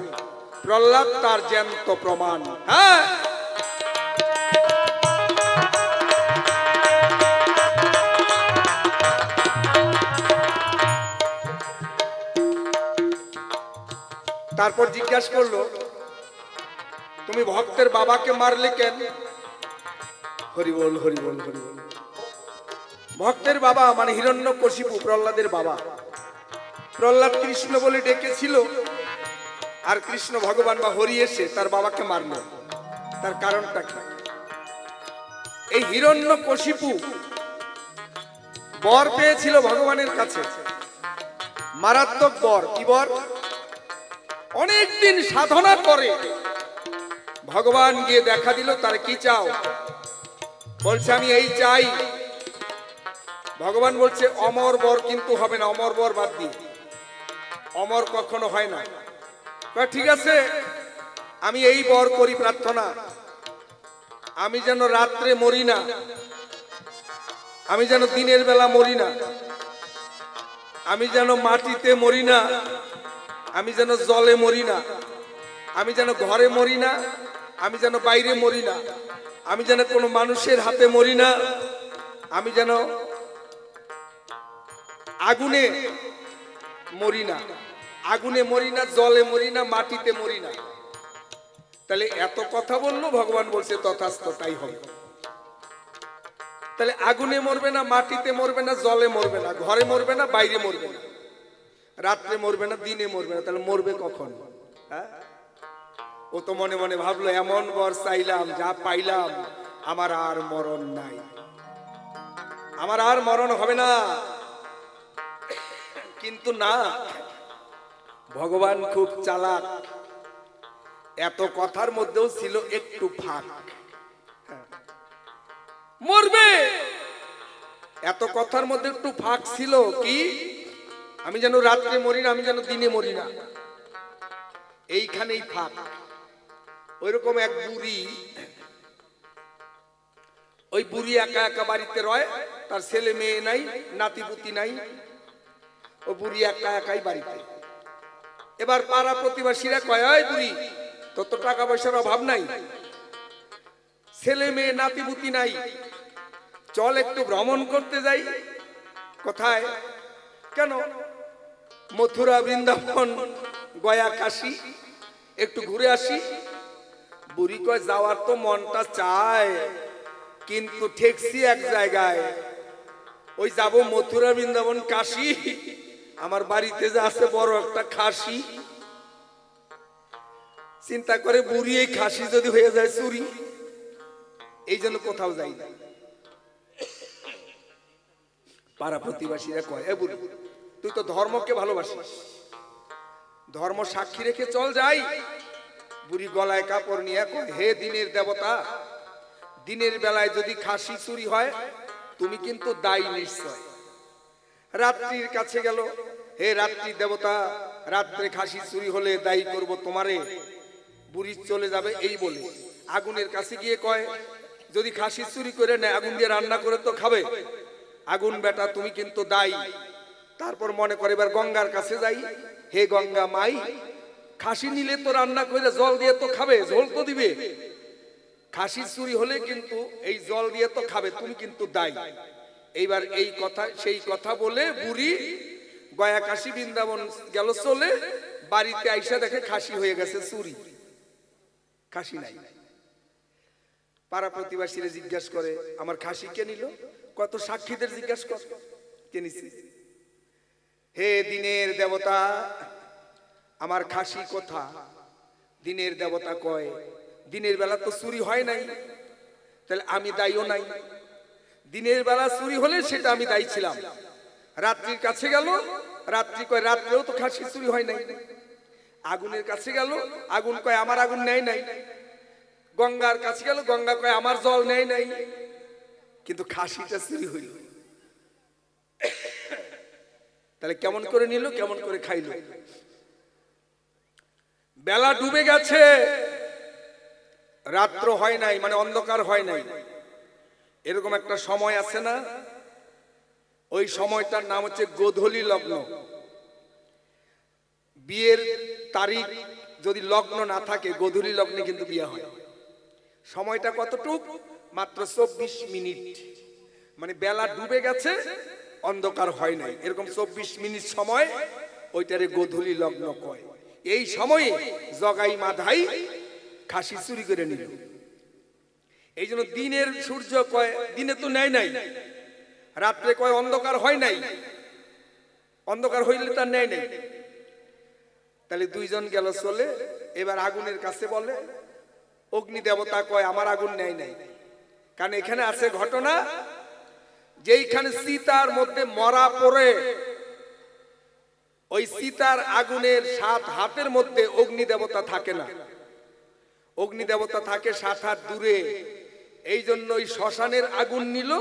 প্রহ্লাদ তার জ্যান্ত প্রমাণ। হ্যাঁ, তারপর জিজ্ঞাসা করলো, তুমি ভক্তের বাবাকে মারলে কেন? হরি বল, হরি বল, হরি বল। ভক্তের বাবা মানে হিরণ্যকশিপু, প্রহ্লাদের বাবা। প্রহ্লাদ কৃষ্ণ বলে ডেকেছিল, আর কৃষ্ণ ভগবান বা হরি এসে তার বাবাকে মারল। তার কারণটা কি? এই হিরণ্যকশিপু বর পেয়েছিল ভগবানের কাছে, মারাত্মক বর। কি বর? অনেকদিন সাধনা করে ভগবান গিয়ে দেখা দিল, তার কি চাও? বলছে আমি এই চাই। ভগবান বলছে অমর বর কিন্তু হবে না, অমর বর বাদ দিয়ে, অমর কখনো হয় না। ঠিক আছে, আমি এই বর করি প্রার্থনা, আমি যেন রাত্রে মরি না, আমি যেন দিনের বেলা মরি না, আমি যেন মাটিতে মরি না, আমি যেন জলে মরি না, আমি যেন ঘরে মরি না, আমি যেন বাইরে মরি না, আমি যেন কোনো মানুষের হাতে মরি না, আমি যেন আগুনে মরি না, আগুনে মরি না, জলে মরি না, মাটিতে মরি না। তাহলে এত কথা বললো, ভগবান বলছে তথাস্তু, তাই হবে। তাহলে আগুনে মরবে না, মাটিতে মরবে না, জলে মরবে না, ঘরে মরবে না, বাইরে মরবে না, রাত্রে মরবে না, দিনে মরবে না, তাহলে মরবে কখন? হ্যাঁ, ও তো মনে মনে ভাবলো এমন বর চাইলাম, যা পাইলাম, আমার আর মরণ নাই, আমার আর মরণ হবে না। কিন্তু না, ভগবান খুব চালাক। এত কথার মধ্যেও ছিল একটু ফাঁক। মরবে, এত কথার মধ্যে একটু ফাঁক ছিল কি? আমি যেন রাত্রে মরি না, আমি যেন দিনে মরি না, এইখানেই ফাঁক। ওইরকম এক বুড়ি, ওই বুড়ি একা একা বাড়িতে রয়, তার ছেলে মেয়ে নাই, নাতিপুতি নাই, ও বুড়ি একা একাই বাড়িতে। এবার পাড়া প্রতিবেশীরা কয়, ওই বুড়ি, তোর তো টাকা পয়সার অভাব নাই, ছেলে মেয়ে নাতিপুতি নাই, চল একটু ভ্রমণ করতে যাই। কোথায়? কেন? মথুরা, বৃন্দাবন, গয়া, কাশী, একটু ঘুরে আসি। বুড়ি কয়, যাওয়ার তো মনটা চায়, কিন্তু ঠেকছি এক জায়গায়। ওই যাব মথুরা, বৃন্দাবন, কাশী, আমার বাড়িতে যে আছে বড় একটা খাসি। চিন্তা করে বুড়ি, এই খাসি যদি হয়ে যায় চুরি, এই জন্য কোথাও যাই না। পাড়া প্রতিবেশীরা কয়, এ বুড়ি, তুই তো ধর্মকে ভালোবাসিস, ধর্ম সাক্ষী রেখে চল যাই। বুড়ি গলায় কাপড় নিয়ে কয়, হে দিনের দেবতা, দিনের বেলায় যদি খাসি চুরি হয় তুমি কিন্তু দায়ী নিশ্চয়। রাত্রির কাছে গেল, হে রাত্রি দেবতা, রাত্রে খাসি চুরি হলে দায়ী করব তোমারে। বুড়ি চলে যাবে এই বলে আগুনের কাছে গিয়ে কয়, যদি খাসি চুরি করে নেয়, আগুন দিয়ে রান্না করে তো খাবে, আগুন বেটা তুমি কিন্তু দায়ী। তারপর মনে করে এবার গঙ্গার কাছে যাই, হে গঙ্গা মাই, খাসি নিলে তো রান্না করে জল দিয়ে তো খাবে, ঝোল তো দিবে, খাসি চুরি হলে কিন্তু এই জল দিয়ে তো খাবে, তুমি কিন্তু দায়ী। এইবার এই কথা সেই কথা বলে বুড়ি গয়া, কাশী, বৃন্দাবন গেল চলে, বাড়িতে আইসা দেখে খাসি হয়ে গেছে চুরি, খাসি নাই। পাড়া প্রতিবেশীরা জিজ্ঞাসা করে, আমার খাসি কে নিল? কত সাক্ষীদের জিজ্ঞাসা কর, কে নিছে? হে দিনের দেবতা, আমার খাসি কোথা? দিনের দেবতা কয়, দিনের বেলা তো চুরি হয় নাই, তাহলে আমি দায়ীও নাই। দিনের বেলা চুরি হলে সেটা আমি দায়ী ছিলাম। রাত্রির কাছে গেল, রাত্রি কয় রাত্রেও তো খাসি চুরি হয় নাই। আগুনের কাছে গেল, আগুন কয় আমার আগুন নেয় নাই। গঙ্গার কাছে গেল, গঙ্গা কয় আমার জল নেয় নাই। কিন্তু খাসিটা চুরি হইল। তাহলে কেমন করে নিল, কেমন করে খাইল? বেলা ডুবে গেছে, রাত্র হয় নাই, মানে অন্ধকার হয় নাই। এরকম একটা সময় আছে না, ওই সময়টার নাম হচ্ছে গোধূলি লগ্ন। বিয়ের তারিখ যদি লগ্ন না থাকে, গোধূলি লগ্নে কিন্তু বিয়ে হয়। সময়টা কতটুক? মাত্র 24 মিনিট। মানে বেলা ডুবে গেছে, অন্ধকার হয় নাই, এরকম 24 মিনিট সময়, ওইটারে গোধূলি লগ্ন কয়। এই সময়ে জগাই মাধাই খাসি চুরি করে নিল। এই জন্য দিনের সূর্য কয় দিনে তো নেয় নাই, রাত্রে কয় অন্ধকার হয় নাই, অন্ধকার হইলে তার নেয় নাই। তাহলে দুইজন গেল চলে, এবার আগুনের কাছে বলে, অগ্নি দেবতা কয় আমার আগুন নেয় নাই। কারণ এখানে আছে ঘটনা, যেইখানে সীতার মধ্যে মরা পড়ে, ওই সীতার আগুনের 7 হাতের মধ্যে অগ্নি দেবতা থাকে না, অগ্নি দেবতা থাকে 7 হাত দূরে। এই জন্য ওই শ্মশানের আগুন নিল,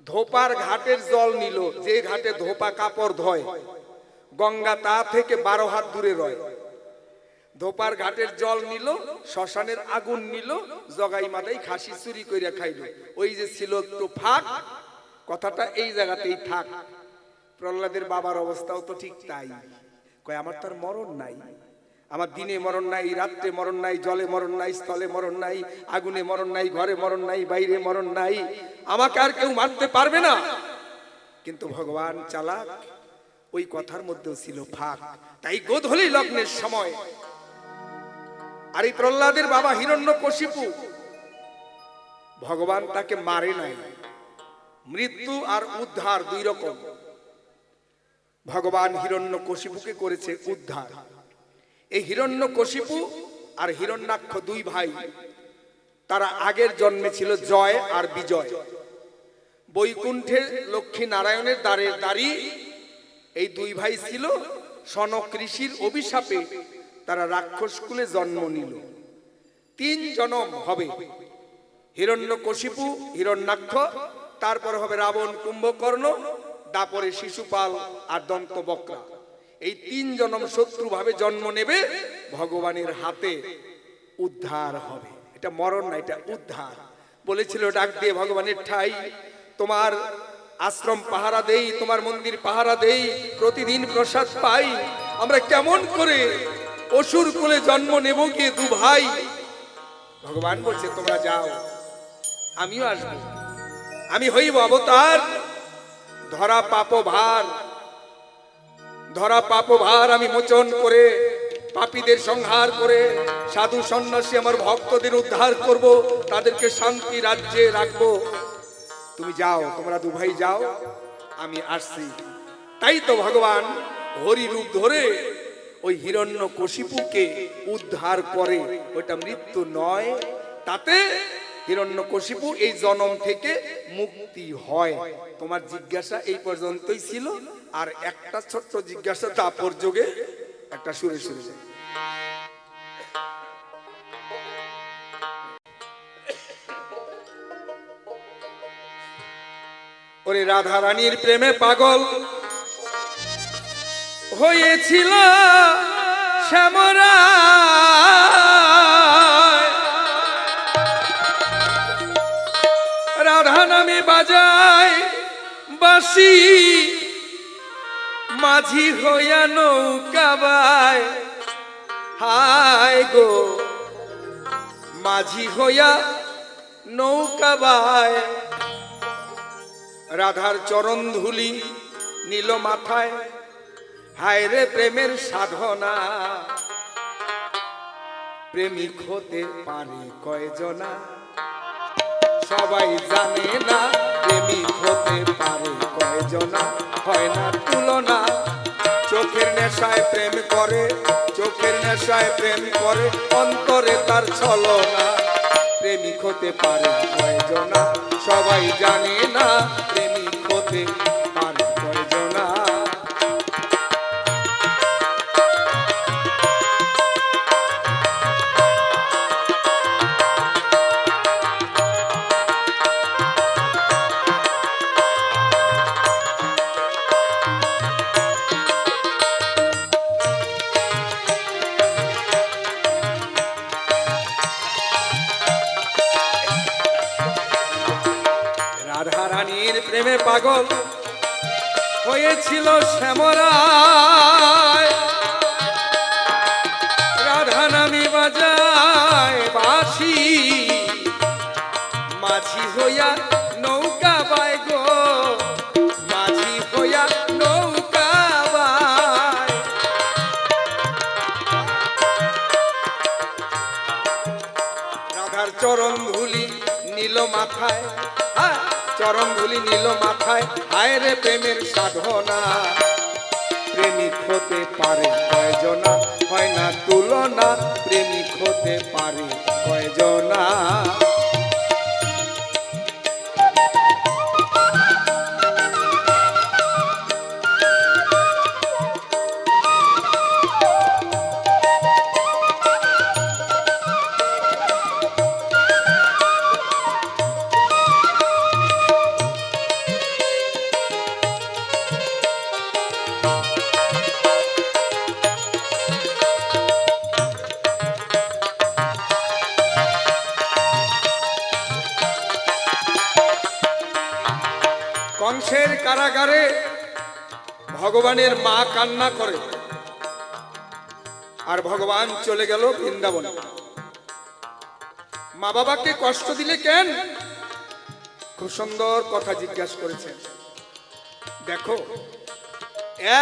ধোপার ঘাটের জল নিল, যে ঘাটে ধোপা কাপড় ধয়, গঙ্গা তা থেকে 12 হাত দূরে রয়। ধোপার ঘাটের জল নিল, শ্মশানের আগুন নিল, জগাই মাদাই খাসি চুরি কইরা খাইল। ওই যে ছিল একটু ফাঁক, কথাটা এই জায়গাতেই থাক। প্রহ্লাদের বাবার অবস্থাও তো ঠিক তাই, কয় আমার তার মরণ নাই, আমার দিনে মরণ নাই, রাত্রে মরণ নাই, জলে মরণ নাই, স্থলে মরণ নাই, আগুনে মরণ নাই, ঘরে মরণ নাই, বাইরে মরণ নাই, আমাকে আর কেউ মারতে পারবে না। কিন্তু ভগবান চালাক, ওই কথার মধ্যেও ছিল ফাঁক। তাই গোধূলি লগ্নের সময়, আর এই প্রহ্লাদের বাবা হিরণ্যকশিপু, ভগবান তাকে মারে নাই। মৃত্যু আর উদ্ধার দুই রকম। ভগবান হিরণ্যকশিপুকে করেছে উদ্ধার। এই হিরণ্যকশিপু আর হিরণ্যাক্ষ দুই ভাই, তারা আগের জন্মে ছিল জয় আর বিজয়। বৈকুণ্ঠে লক্ষ্মী নারায়ণের দ্বারের দ্বারী এই দুই ভাই ছিল। সনক ঋষির অভিশাপে তারা রাক্ষস কুলে জন্ম নিল। 3 জনম হবে, হিরণ্যকশিপু, হিরণ্যাক্ষ, তারপর হবে রাবণ, কুম্ভকর্ণ, তারপরে শিশুপাল আর দন্তবক্রা। এই 3 জনম শত্রু ভাবে জন্ম নেবে, ভগবানের হাতে উদ্ধার হবে। এটা মরণ না, এটা উদ্ধার। বলেছিল ডাক দিয়ে ভগবানের ঠাই, তোমার আশ্রম পাহারা দেই, তোমার মন্দির পাহারা দেই, প্রতিদিন প্রসাদ পাই, আমরা কেমন করে অসুর কুলে জন্ম নেব গিয়ে 2 ভাই? ভগবান বলছে তোমরা যাও, আমিও আসবো, আমি হইব অবতার, ধরা পাপ ভার, ধরা পাপ ভার আমি মোচন করে, পাপীদের সংহার করে, সাধু সন্ন্যাসী আমার ভক্তদের উদ্ধার করব, তাদেরকে শান্তি রাজ্যে রাখবো। তুমি যাও, তোমরা 2 ভাই যাও, আমি আসছি। তাই তো ভগবান হরি রূপ ধরে ওই হিরণ্যকশিপুকে উদ্ধার করে। ওইটা মৃত্যু নয়, তাতে হিরণ্যকশিপু এই জনম থেকে মুক্তি হয়। তোমার জিজ্ঞাসা এই পর্যন্তই ছিল। আর একটা ছোট্ট জিজ্ঞাসা তাপর যোগে একটা সুরে সুরে যায়। ওরে রাধা রানীর প্রেমে পাগল হয়েছিল শ্যামরা, রাধা নামে বাজায় বাঁশি, মাঝি হইয়া নৌকা বায়, হায় গো মাঝি হইয়া নৌকা বায়। রাধার চরণ ধুলি নীল মাথায়, হায় রে প্রেমের সাধনা, প্রেমিক হতে পারে কয়জনা। সবাই জানে না প্রেমিক হতে পারে কয়জনা, হয় না তুলনা। চোখের নেশায় প্রেম করে, চোখের নেশায় প্রেম করে, অন্তরে তার ছলনা। প্রেমিক হতে পারে কয়জনা, সবাই জানে না প্রেমিক হতে পারে কয়জনা। রাধা রানীর প্রেমে পাগল হয়েছিল শ্যামরায়। রাধা নামী বাজায় বাঁশি, মাঝি হইয়া নৌকা বায় গো, মাঝি হইয়া নৌকা বায়। রাধার চরণ ধুলি নীল মাথায়, চরণ ধুলি নীল মাথায়, হায় রে প্রেমের সাধনা। প্রেমিক হতে পারে কয়জনা, হয় না তুলনা। প্রেমিক হতে পারে কয়জনা। কংসের কারাগারে ভগবানের মা কান্না করে, আর ভগবান চলে গেল বৃন্দাবন। মা বাবাকে কষ্ট দিলে কেন? খুব সুন্দর কথা জিজ্ঞাসা করেছেন। দেখো,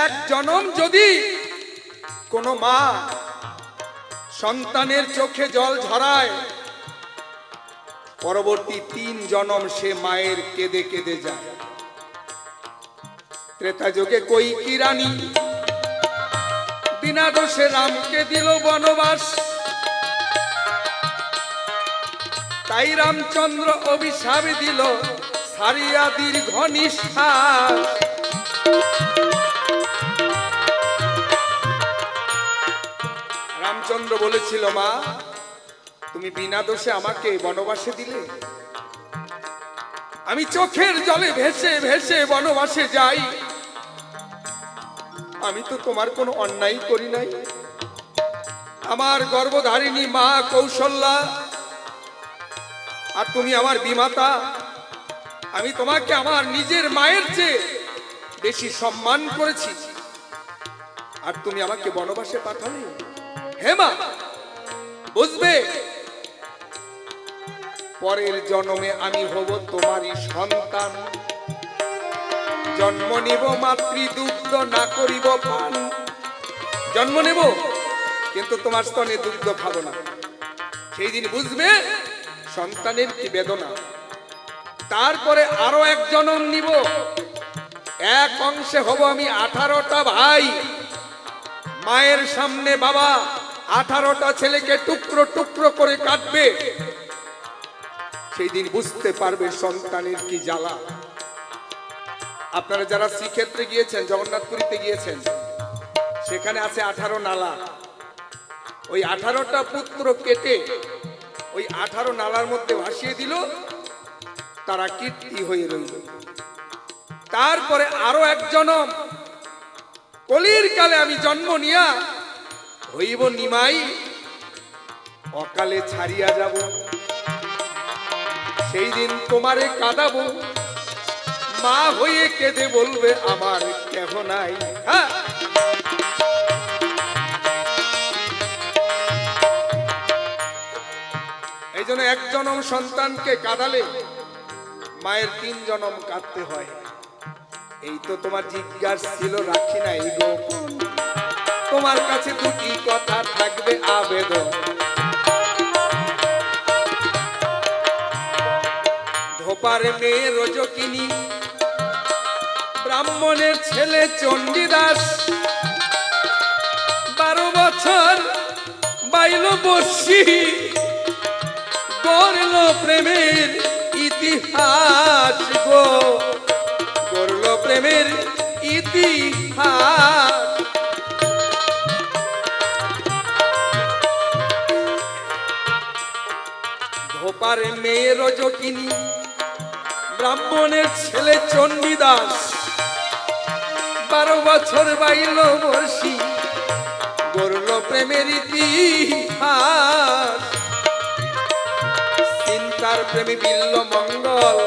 এক জনম যদি কোনো মা সন্তানের চোখে জল ঝরায়, পরবর্তী 3 জনম সে মায়ের কেঁদে কেঁদে যায়। ত্রেতা যুগে কৈকি রানী বিনা দোষে রামকে দিল বনবাস, তাই রামচন্দ্র অভিশাপ দিল সারিয়া দীর্ঘ নিঃশ্বাস। রামচন্দ্র বলেছিল, মা তুমি বিনা দোষে আমাকে বনবাসে দিলে, আমি চোখের জলে ভেসে ভেসে বনবাসে যাই, আমি তো তোমার কোনো অন্যায় করি নাই। আমার গর্ভধারিণী মা কৌশল্যা, আর তুমি আমার বিমাতা, আমি তোমাকে আমার নিজের মায়ের চেয়ে বেশি সম্মান করেছি, আর তুমি আমাকে বনবাসে পাঠালে। হে মা, বুঝবে পরের জন্মে আমি হব তোমারই সন্তান, জন্ম নিব মাতৃদুগ্ধ না করিব পান। জন্ম নেব কিন্তু তোমার স্তনে দুগ্ধ খাবো না। সেই দিন বুঝবে সন্তানের কি বেদনা। তারপরে আরো এক জন্ম নিব, এক অংশে হব আমি 18টা ভাই। মায়ের সামনে বাবা 18টা ছেলেকে টুকরো টুকরো করে কাটবে। সেই দিন বুঝতে পারবে সন্তানের কি জ্বালা। আপনারা যারা শ্রীক্ষেত্রে গিয়েছেন, জগন্নাথপুরীতে গিয়েছেন, সেখানে আছে 18 নালা। ওই 18টা পুত্র কেটে ওই 18 নালার মধ্যে ভাসিয়ে দিল, তারা কীর্তি হয়ে রইল। তারপরে আরো এক জনম, কলির কালে আমি জন্ম নিয়া হইব নিমাই, অকালে ছাড়িয়া যাব। সেই দিন তোমারে কাঁদাবো, মা হয়ে কেঁদে বলবে আমার কেহ নাই। হ্যাঁ, এই জন্য এক জনম সন্তানকে কাঁদালে মায়ের 3 জনম কাঁদতে হয়। এই তো তোমার জিজ্ঞাসা ছিল, রাখি নাই গোপন, তোমার কাছে 2টি কথা থাকবে আবেদন। মেয়ে রজকিনী, ব্রাহ্মণের ছেলে চণ্ডীদাস, 12 বছর বাইল বর্ষি, গড়ল প্রেমের ইতিহাস গো, গড়ল প্রেমের ইতিহাস। ধোপার মেয়ে রজকিনী, ব্রাহ্মণের ছেলে চণ্ডীদাস, 12 বছর বাইল বর্ষি, গড়ল প্রেমের ইতিহাস। চিন্তার প্রেমী বিল্ল মঙ্গল,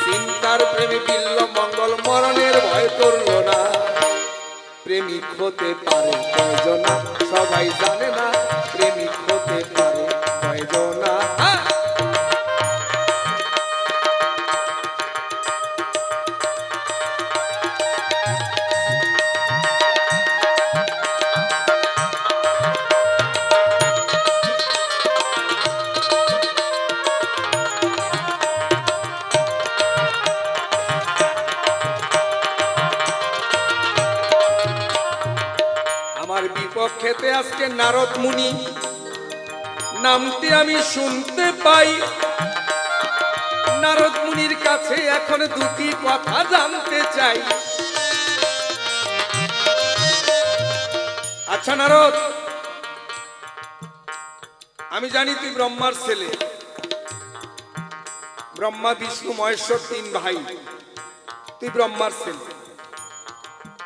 চিন্তার প্রেমী বিল্ল মঙ্গল, মরণের ভয় করল না। প্রেমিক হতে পারে কয়জনা, সবাই জানে না। প্রেমিক হতে পারে কয়জনা। আমার বিপক্ষেতে আজকে নারদ মুনি, নামটি আমি শুনতে পাই। নারদ মুনির কাছে এখন দুটি কথা জানতে চাই। আচ্ছা নারদ, আমি জানি তুই ব্রহ্মার ছেলে। ব্রহ্মা বিষ্ণু মহেশ্বর 3 ভাই, তুই ব্রহ্মার ছেলে।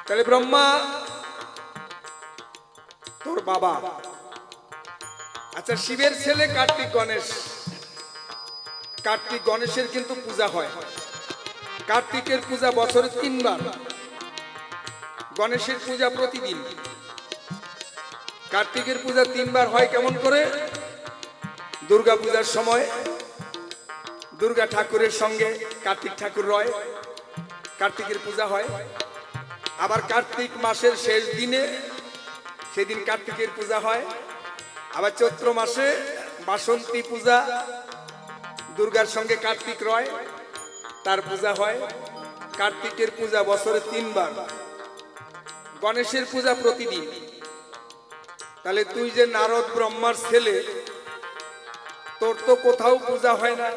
তাহলে ব্রহ্মা তোর বাবা। আচ্ছা, শিবের ছেলে কার্তিক গণেশ। কার্তিক গণেশের কিন্তু পূজা হয়। কার্তিকের পূজা বছরে 3 বার, গণেশের পূজা প্রতিদিন। কার্তিকের পূজা 3 বার হয় কেমন করে? দুর্গা পূজার সময় দুর্গা ঠাকুরের সঙ্গে কার্তিক ঠাকুর রয়, কার্তিকের পূজা হয়। আবার কার্তিক মাসের শেষ দিনে, সেদিন কার্তিকের পূজা হয়। আবার চৈত্র মাসে বাসন্তী পূজা, দুর্গার সঙ্গে কার্তিক রয়, তার পূজা হয়। কার্তিকের পূজা বছরে 3 বার, গণেশের পূজা প্রতিদিন। তাহলে তুই যে নারদ ব্রহ্মার ছেলে, তোর তো কোথাও পূজা হয় না।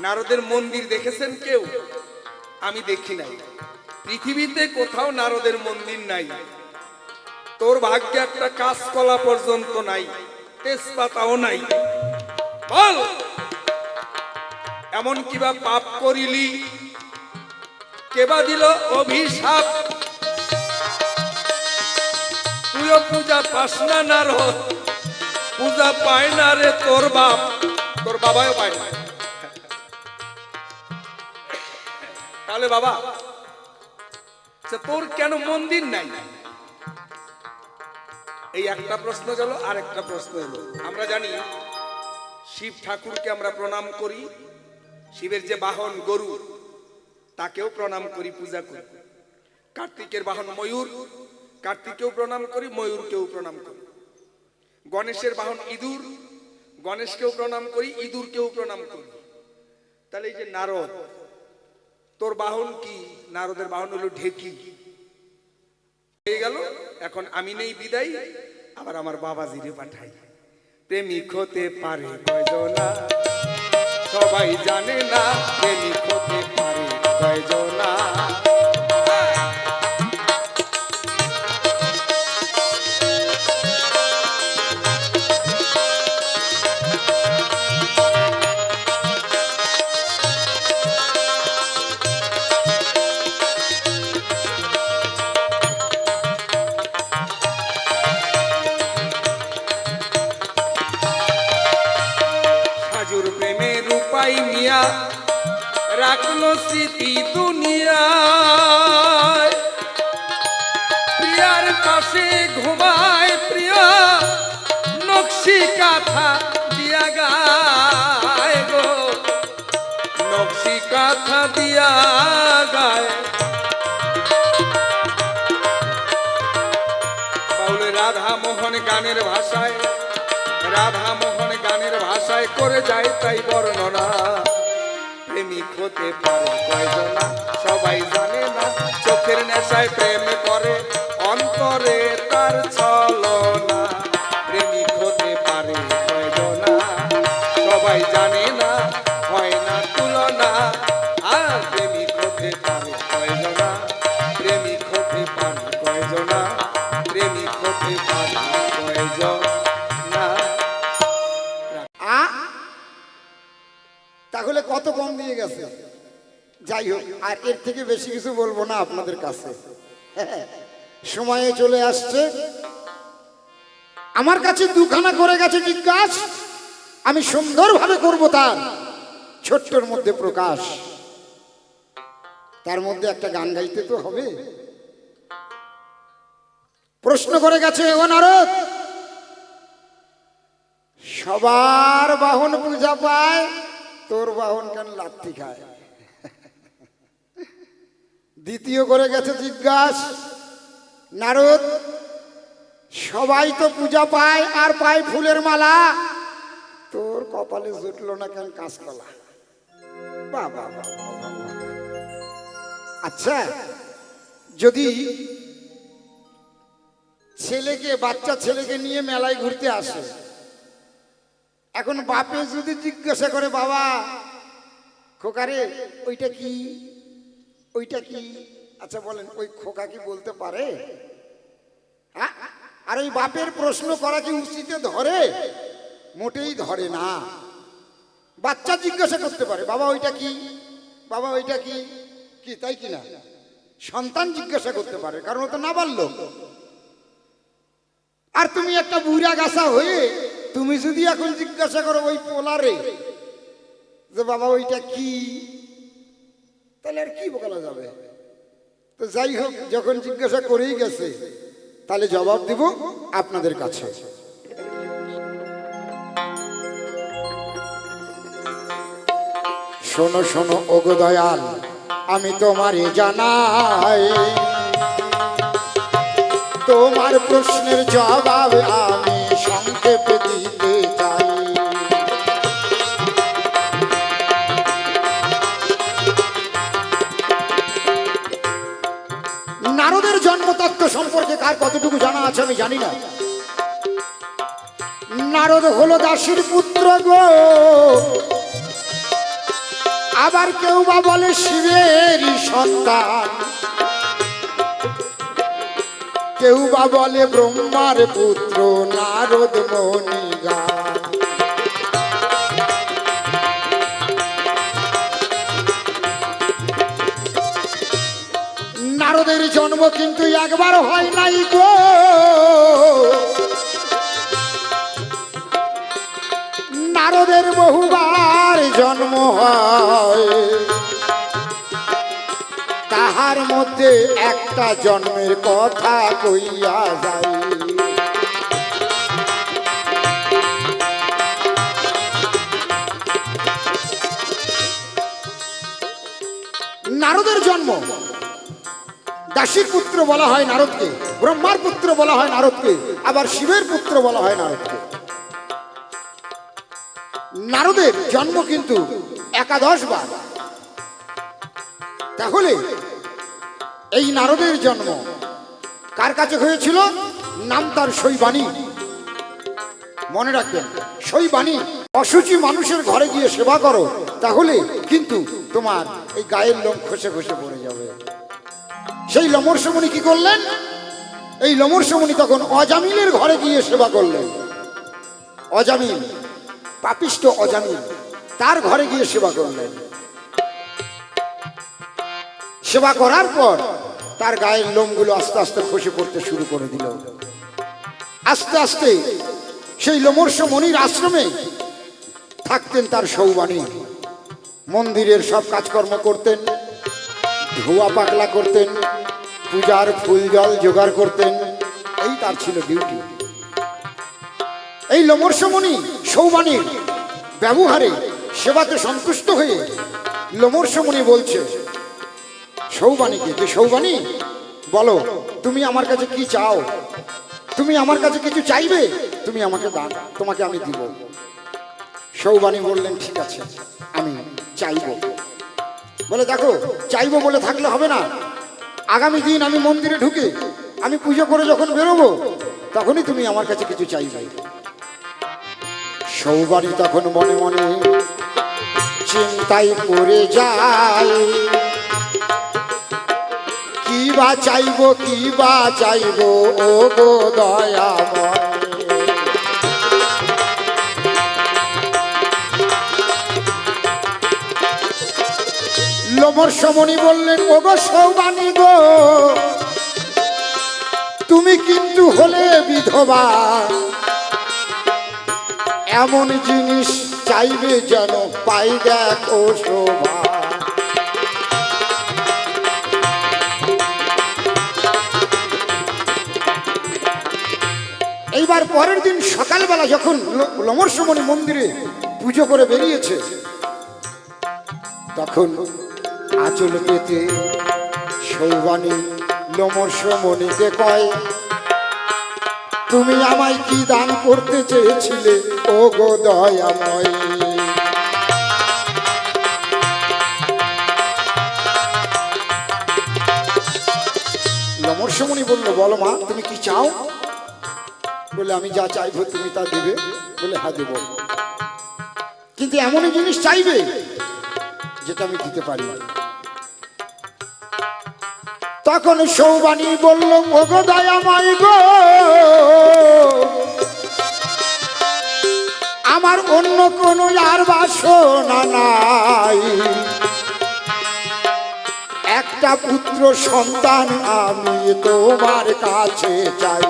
নারদের মন্দির দেখেছেন কেউ? আমি দেখি নাই। পৃথিবীতে কোথাও নারদের মন্দির নাই। তোর ভাগ্যে একটা কাঁচকলা পর্যন্ত নাই, তেজপাতাও নাই। বল, এমন কিবা পাপ করিলি, কেবা দিল অভিশাপ? তুইও পূজা পাস না নারদ, পূজা পায় না রে তোর বাপ, তোর বাবাও পায় না। তাহলে বাবা, তোর কেন মন্দির নাই? এই একটা প্রশ্ন গেল। আর একটা প্রশ্ন এলো। আমরা জানি শিব ঠাকুরকে আমরা প্রণাম করি, শিবের যে বাহন গরু তাকেও প্রণাম করি, পূজা করি। কার্তিকের বাহন ময়ূর, কার্তিকেও প্রণাম করি, ময়ূরকেও প্রণাম করি। গণেশের বাহন ইঁদুর, গণেশকেও প্রণাম করি, ইঁদুরকেও প্রণাম করি। তাহলে এই যে নারদ, তোর বাহন কি? নারদের বাহন হলো ঢেকি। হয়ে গেল। এখন আমি নেই বিদায়, আবার আমার বাবাজিরে পাঠাই। প্রেমিক হতে পারে কয়জনা, সবাই জানে না। প্রেমিক হতে পারে কয়জনা। মিয়া রাখলো স্মৃতি দুনিয়ায়, প্রিয়ার পাশে ঘুমায় প্রিয়, নকশি কাঁথা দিয়া গায় গো, নকশি কাঁথা দিয়া গায়। বাউল রাধা মোহন গানের ভাষায়, রাধা মোহন গানের ভাষায় নেশায় করে যায় তাই বর্ণনা। প্রেমিক হতে পারে কয়জনা সবাই জানে না, চোখের নেশায় প্রেম করে অন্তরে তার ছলনা। প্রেমিক হতে পারে কয়জনা সবাই জানে না, হয় না তুলনা। আর প্রেমিক হতে পারে কয়জনা, প্রেমিক হতে পারে কয়জনা, প্রেমিক হতে পারে কয়জনা। আ তাহলে কত কম দিয়ে গেছে। যাই হোক, আর এর থেকে বেশি কিছু বলবো না আপনাদের কাছে। সময়ে চলে আসছে, আমার কাছে দুখানা করে গেছে জিজ্ঞাসা, আমি সুন্দরভাবে করব তার ছোট্টর মধ্যে প্রকাশ। তার মধ্যে একটা গান গাইতে তো হবে। প্রশ্ন করে গেছে, ও নারদ, সবার বাহন পূজা পায়, তোর বাহন কেন লাথি খায়? দ্বিতীয় করে গেছে জিজ্ঞাসা, নারদ, সবাই তো পূজা পায় আর পায় ফুলের মালা, তোর কপালে জুটলো না কেন কাঁচকলা? বাবা, আচ্ছা, যদি বাচ্চা ছেলেকে নিয়ে মেলায় ঘুরতে আসে, এখন বাপে যদি জিজ্ঞাসা করে, বাবা খোকারে ওইটা কি, ওইটা কি, আচ্ছা বলেন, ওই খোকা কি বলতে পারে? হ্যাঁ? আর ওই বাপের প্রশ্ন করা কি উচিতে ধরে? মোটেই ধরে না। বাচ্চা জিজ্ঞাসা করতে পারে, বাবা ওইটা কি, বাবা ওইটা কি, কি তাই কিনা? সন্তান জিজ্ঞাসা করতে পারে, কারণ ও তো না বাল্য। আর তুমি একটা বুড়া গাছা হয়ে তুমি যদি এখন জিজ্ঞাসা করো ওই পোলারে যে বাবা ওইটা কি, তাহলে আর কি বলা যাবে? তো যাই হোক, যখন জিজ্ঞাসা করেই গেছে, তাহলে জবাব দিব আপনাদের কাছে। শোনো শোনো ওগো দয়াল, আমি তোমারে জানাই, তোমার প্রশ্নের জবাব আমি সংক্ষেপে দিতে চাই। নারদের জন্মতত্ত্ব সম্পর্কে কার কতটুকু জানা আছে আমি জানি না। নারদ হলো দাসীর পুত্র গো, আবার কেউ বা বলে শিবেরই সন্তান, কেউ বা বলে ব্রহ্মার পুত্র নারদ মণিগান। নারদের জন্ম কিন্তু একবার হয় নাই গো, নারদের বহুবার জন্ম হয়, তাহার মধ্যে একটা জন্মের কথা কইয়া যায়। নারদের জন্ম, দাসীর পুত্র বলা হয় নারদকে, ব্রহ্মার পুত্র বলা হয় নারদকে, আবার শিবের পুত্র বলা হয় নারদকে। নারদের জন্ম কিন্তু 11 বার। তাহলে এই নারদের জন্ম কার কাছে হয়েছিল? নাম তার শৈবানী। মনে রাখবেন, শৈবানী। অসুচি মানুষের ঘরে গিয়ে সেবা করো, তাহলে কিন্তু তোমার এই গায়ের লোম খসে খসে পড়ে যাবে। সেই লমর্ষমণি কি করলেন? এই লমর্ষমণি তখন অজামিলের ঘরে গিয়ে সেবা করলেন। অজামিল, পাপিষ্ঠ অজামিল, তার ঘরে গিয়ে সেবা করলেন। সেবা করার পর তার গায়ের লোমগুলো আস্তে আস্তে খসে পড়তে শুরু করে দিল। আস্তে আস্তে সেই লমর্ষমণির আশ্রমে থাকতেন তার সৌবানী। মন্দিরের সব কাজকর্ম করতেন, ধোয়া পাকলা করতেন, পূজার ফুল জল জোগাড় করতেন, এই তার ছিল ডিউটি। এই লমর্ষমণি সৌবানীর ব্যবহারে সেবাতে সন্তুষ্ট হয়ে লমর্ষমণি বলছে সৌবানীকে, যে সৌবানী বলো তুমি আমার কাছে কি চাও? তুমি আমার কাছে কিছু চাইবে? তুমি আমাকে দাও, তোমাকে আমি দিব। সৌবানী বললেন ঠিক আছে আমি চাইব। বলে দেখো চাইবো বলে থাকলে হবে না, আগামী দিন আমি মন্দিরে ঢুকে আমি পুজো করে যখন বেরোবো তখনই তুমি আমার কাছে কিছু চাইবে। সৌবানী তখন মনে মনে চিন্তায় পড়ে যায়, কি বা চাইবো ও গো দয়াময়। লোমর্ষমণি বললেন ও গো সৌবানী গো, তুমি কিন্তু হলে বিধবা, এমন জিনিস চাইবে যেন পাই দেখো শোভা। এইবার পরের দিন সকালবেলা যখন লোমর্ষমণি মন্দিরে পুজো করে বেরিয়েছে, তখন আঁচল পেতে সৌবানী লোমর্ষমণিকে কয়, তুমি আমায় কি দান করতে চেয়েছিলে ও গো দয়াময়। লোমর্ষমণি বলল বলো মা তুমি কি চাও? বলে আমি যা চাইবো তুমি তা দেবে। বলে হ্যাঁ দেব, কিন্তু এমনই জিনিস চাইবে যেটা আমি দিতে পারি। তখন সৌবানী বলল ও গো দয়াময় গো, আমার অন্য কোনো আর বাসনা নাই, একটা পুত্র সন্তান আমি তোমার কাছে চাই।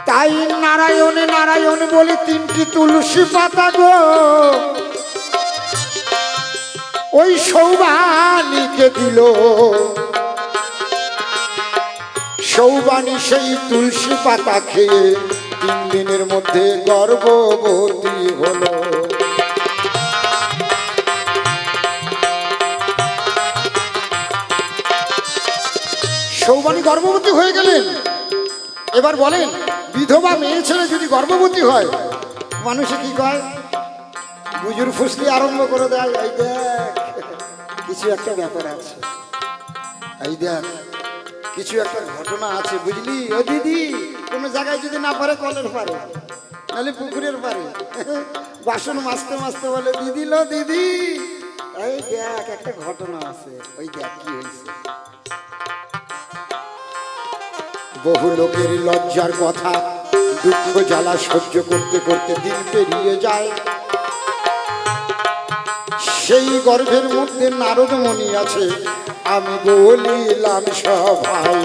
তাই নারায়ণে নারায়ণ বলে 3টি তুলসী পাতা গো ওই সৌবানীকে দিল। সৌবানী সেই তুলসী পাতা খেয়ে 3 দিনের মধ্যে গর্ভবতী হলো। সৌবানী গর্ভবতী হয়ে গেলেন। এবার বলেন বিধবা মেয়ে ছেলে যদি গর্ভবতী হয় মানুষে কি কয়? গুজুর ফুসলি আরম্ভ করে দেয়, এই দেখ কিছু একটা ব্যাপার আছে, এই দেখ কিছু একটা ঘটনা আছে বুঝলি ও দিদি। কোনো জায়গায় যদি না পারে কলের পারে নাহলে পুকুরের পারে বাসন মাজতে মাজতে বলে দিদি লো দিদি এই দেখ একটা ঘটনা আছে, ওই দেখ কি হয়েছে। বহু লোকের লজ্জার কথা দুঃখ জ্বালা সহ্য করতে করতে দিন পেরিয়ে যায়। সেই গর্ভের মধ্যে নারদ মুনি আছে, আমি বলিলাম সবাই।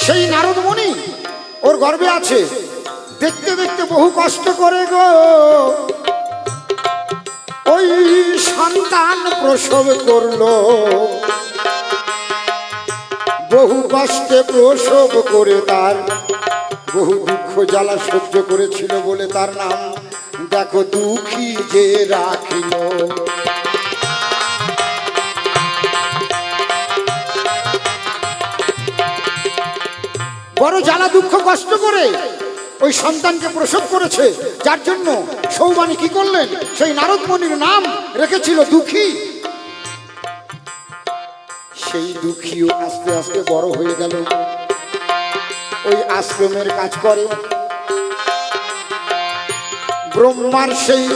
সেই নারদ মুনি ওর গর্ভে আছে, দেখতে দেখতে বহু কষ্ট করে গো ওই সন্তান প্রসব করলো। বহু কষ্টে প্রসব করে তার বহু দুঃখ জ্বালা সহ্য করেছিল বলে তার নাম দেখো দুঃখী যে রাখিল। বড় জ্বালা দুঃখ কষ্ট করে ওই সন্তানকে প্রসব করেছে, যার জন্য সৌবানী কি করলেন? সেই নারদ মুনির নাম রেখেছিল দুঃখী। সেই দুঃখীও আস্তে আস্তে বড় হয়ে গেল, ওই আশ্রমের কাজ করে। ব্রহ্মার সেই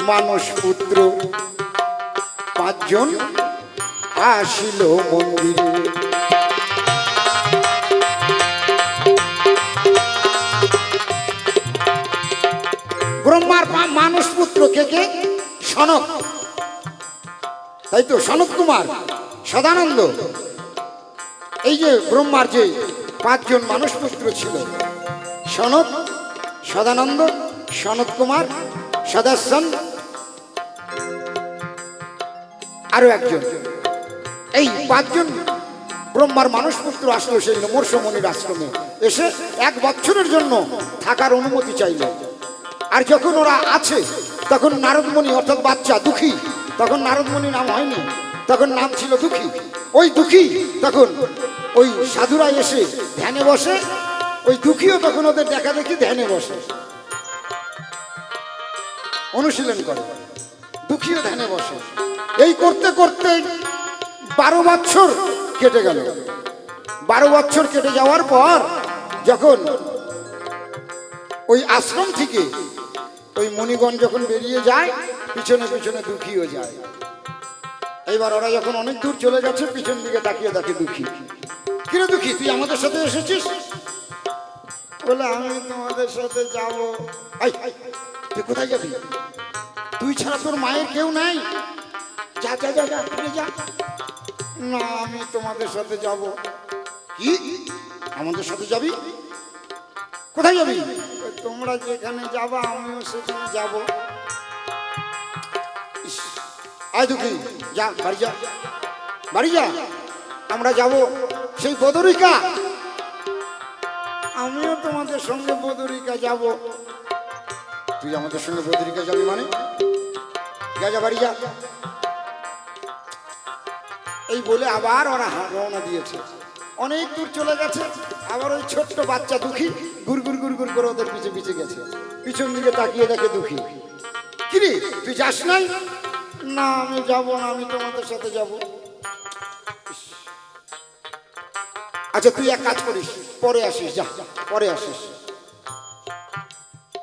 মানস পুত্র 5 জন আসিল মন্দিরে। ব্রহ্মার মানস পুত্র কে কে? সনক, তাই তো সনত কুমার, সদানন্দ। এই যে ব্রহ্মার যে 5 জন মানস পুত্র ছিল, সনত, সদানন্দ, সনত কুমার, সদাসন, আরো একজন। এই 5 জন ব্রহ্মার মানস পুত্র আসলো সেই লোমর্ষমণির আশ্রমে। এসে 1 বছরের জন্য থাকার অনুমতি চাইল। আর যখন ওরা আছে তখন নারদমণি অর্থাৎ বাচ্চা দুঃখী, তখন নারদমণি নাম হয়নি, তখন নাম ছিল দুঃখী। ওই দুঃখী তখন ওই সাধুরা এসে ধ্যানে বসে, ওই দুঃখীও তখন ওদের দেখা দেখি ধ্যানে বসে, অনুশীলন করে, দুঃখীও ধ্যানে বসে। এই করতে করতে 12 বছর কেটে গেল। 12 বছর কেটে যাওয়ার পর যখন ওই আশ্রম থেকে ওই মুনিগণ যখন বেরিয়ে যায়, পিছনে পিছনে দুঃখীও যায়। এইবার ওরা যখন অনেক দূর চলে গেছে, পিছন দিকে তাকিয়ে দেখে দুঃখী। কিরে দুঃখী, তুই আমাদের সাথে এসেছিস? বলে আমি তোমাদের সাথে যাব। তুই কোথায় যাবি? তুই ছাড়া তোর মায়ের কেউ নাই, যা যা যা যা ফিরে যা। না, আমি তোমাদের সাথে যাব। কি আমাদের সাথে যাবি? কোথায় যাবি? তোমরা যেখানে যাবা আমিও সেখানে যাব। আয় দুঃখী, যা বাড়ি যা, বাড়ি যা, আমরা যাব সেই বদরিকা। আমিও তোমাদের সঙ্গে বদরিকা যাব। তুই আমাদের সঙ্গে বদরিকা যাবি মানে? যা যা বাড়ি যা। এই বলে আবার ওরা রওনা দিয়েছে। অনেক দূর চলে গেছে, আবার ওই ছোট্ট বাচ্চা দুঃখী গুড় গুড় গুড় গুড় করে ওদের পিছে পিছে গেছে। পিছন দিকে তাকিয়ে দেখে দুঃখী। কিরে, তুই যাস নাই? না, আমি যাব না, আমি তোমাদের সাথে যাব। আচ্ছা তুই এক কাজ করিস, পরে আসিস, যা পরে আসিস।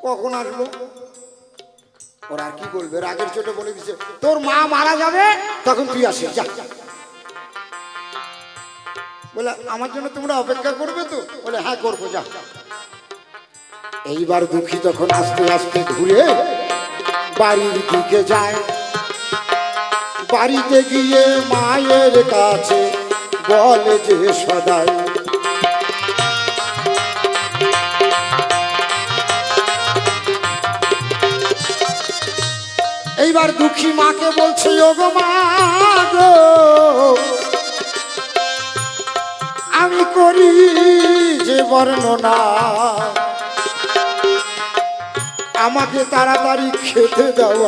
কখন আসবো? ওরা আর কি বলবে, রাগের চোটে বলে দিছে তোর মা মারা যাবে তখন তুই আসিস, যা। বলে আমার জন্য তোমরা অপেক্ষা করবে তো? বলে হ্যাঁ করবো, যা। এইবার দুঃখী তখন আস্তে আস্তে ঘুরে বাড়ির দিকে যায়। বাড়িতে গিয়ে মায়ের কাছে বলে যে সদাই, এইবার দুঃখী মাকে বলছে ওগো মা গো, আমি করি যে বর্ণনা, আমাকে তাড়াতাড়ি খেতে দাও,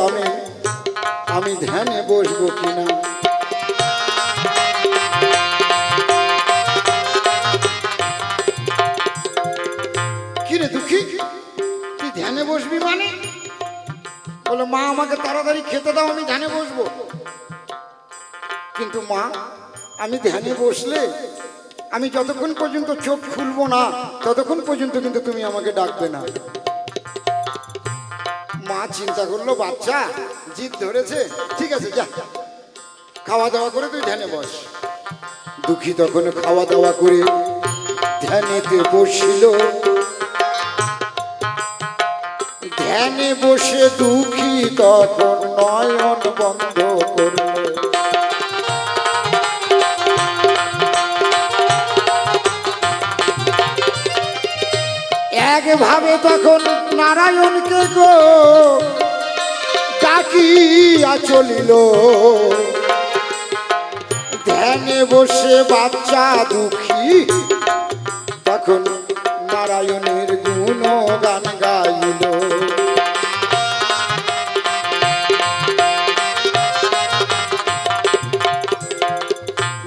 আমি ধ্যানে বসবো কিনা। কিরে দুঃখী, তুই ধ্যানে বসবি মানে? বলে মা আমাকে তাড়াতাড়ি খেতে দাও, আমি ধ্যানে বসবো। কিন্তু মা, আমি ধ্যানে বসলে আমি যতক্ষণ পর্যন্ত চোখ খুলবো না ততক্ষণ পর্যন্ত কিন্তু তুমি আমাকে ডাকবে না। মা চিন্তা করলো বাচ্চা জিদ ধরেছে, ঠিক আছে যা, খাওয়া দাওয়া করে তুই ধ্যানে বস। দুঃখী তখন খাওয়া দাওয়া করে ধ্যানেতে বসিল। ধ্যানে বসে দুঃখী তখন নয়ন বন্ধ করল। একভাবে তখন নারায়ণকে গো ডাকিয়া চলিল। ধ্যানে বসে বাচ্চা দুঃখী তখন নারায়ণের গুণগান গাইল।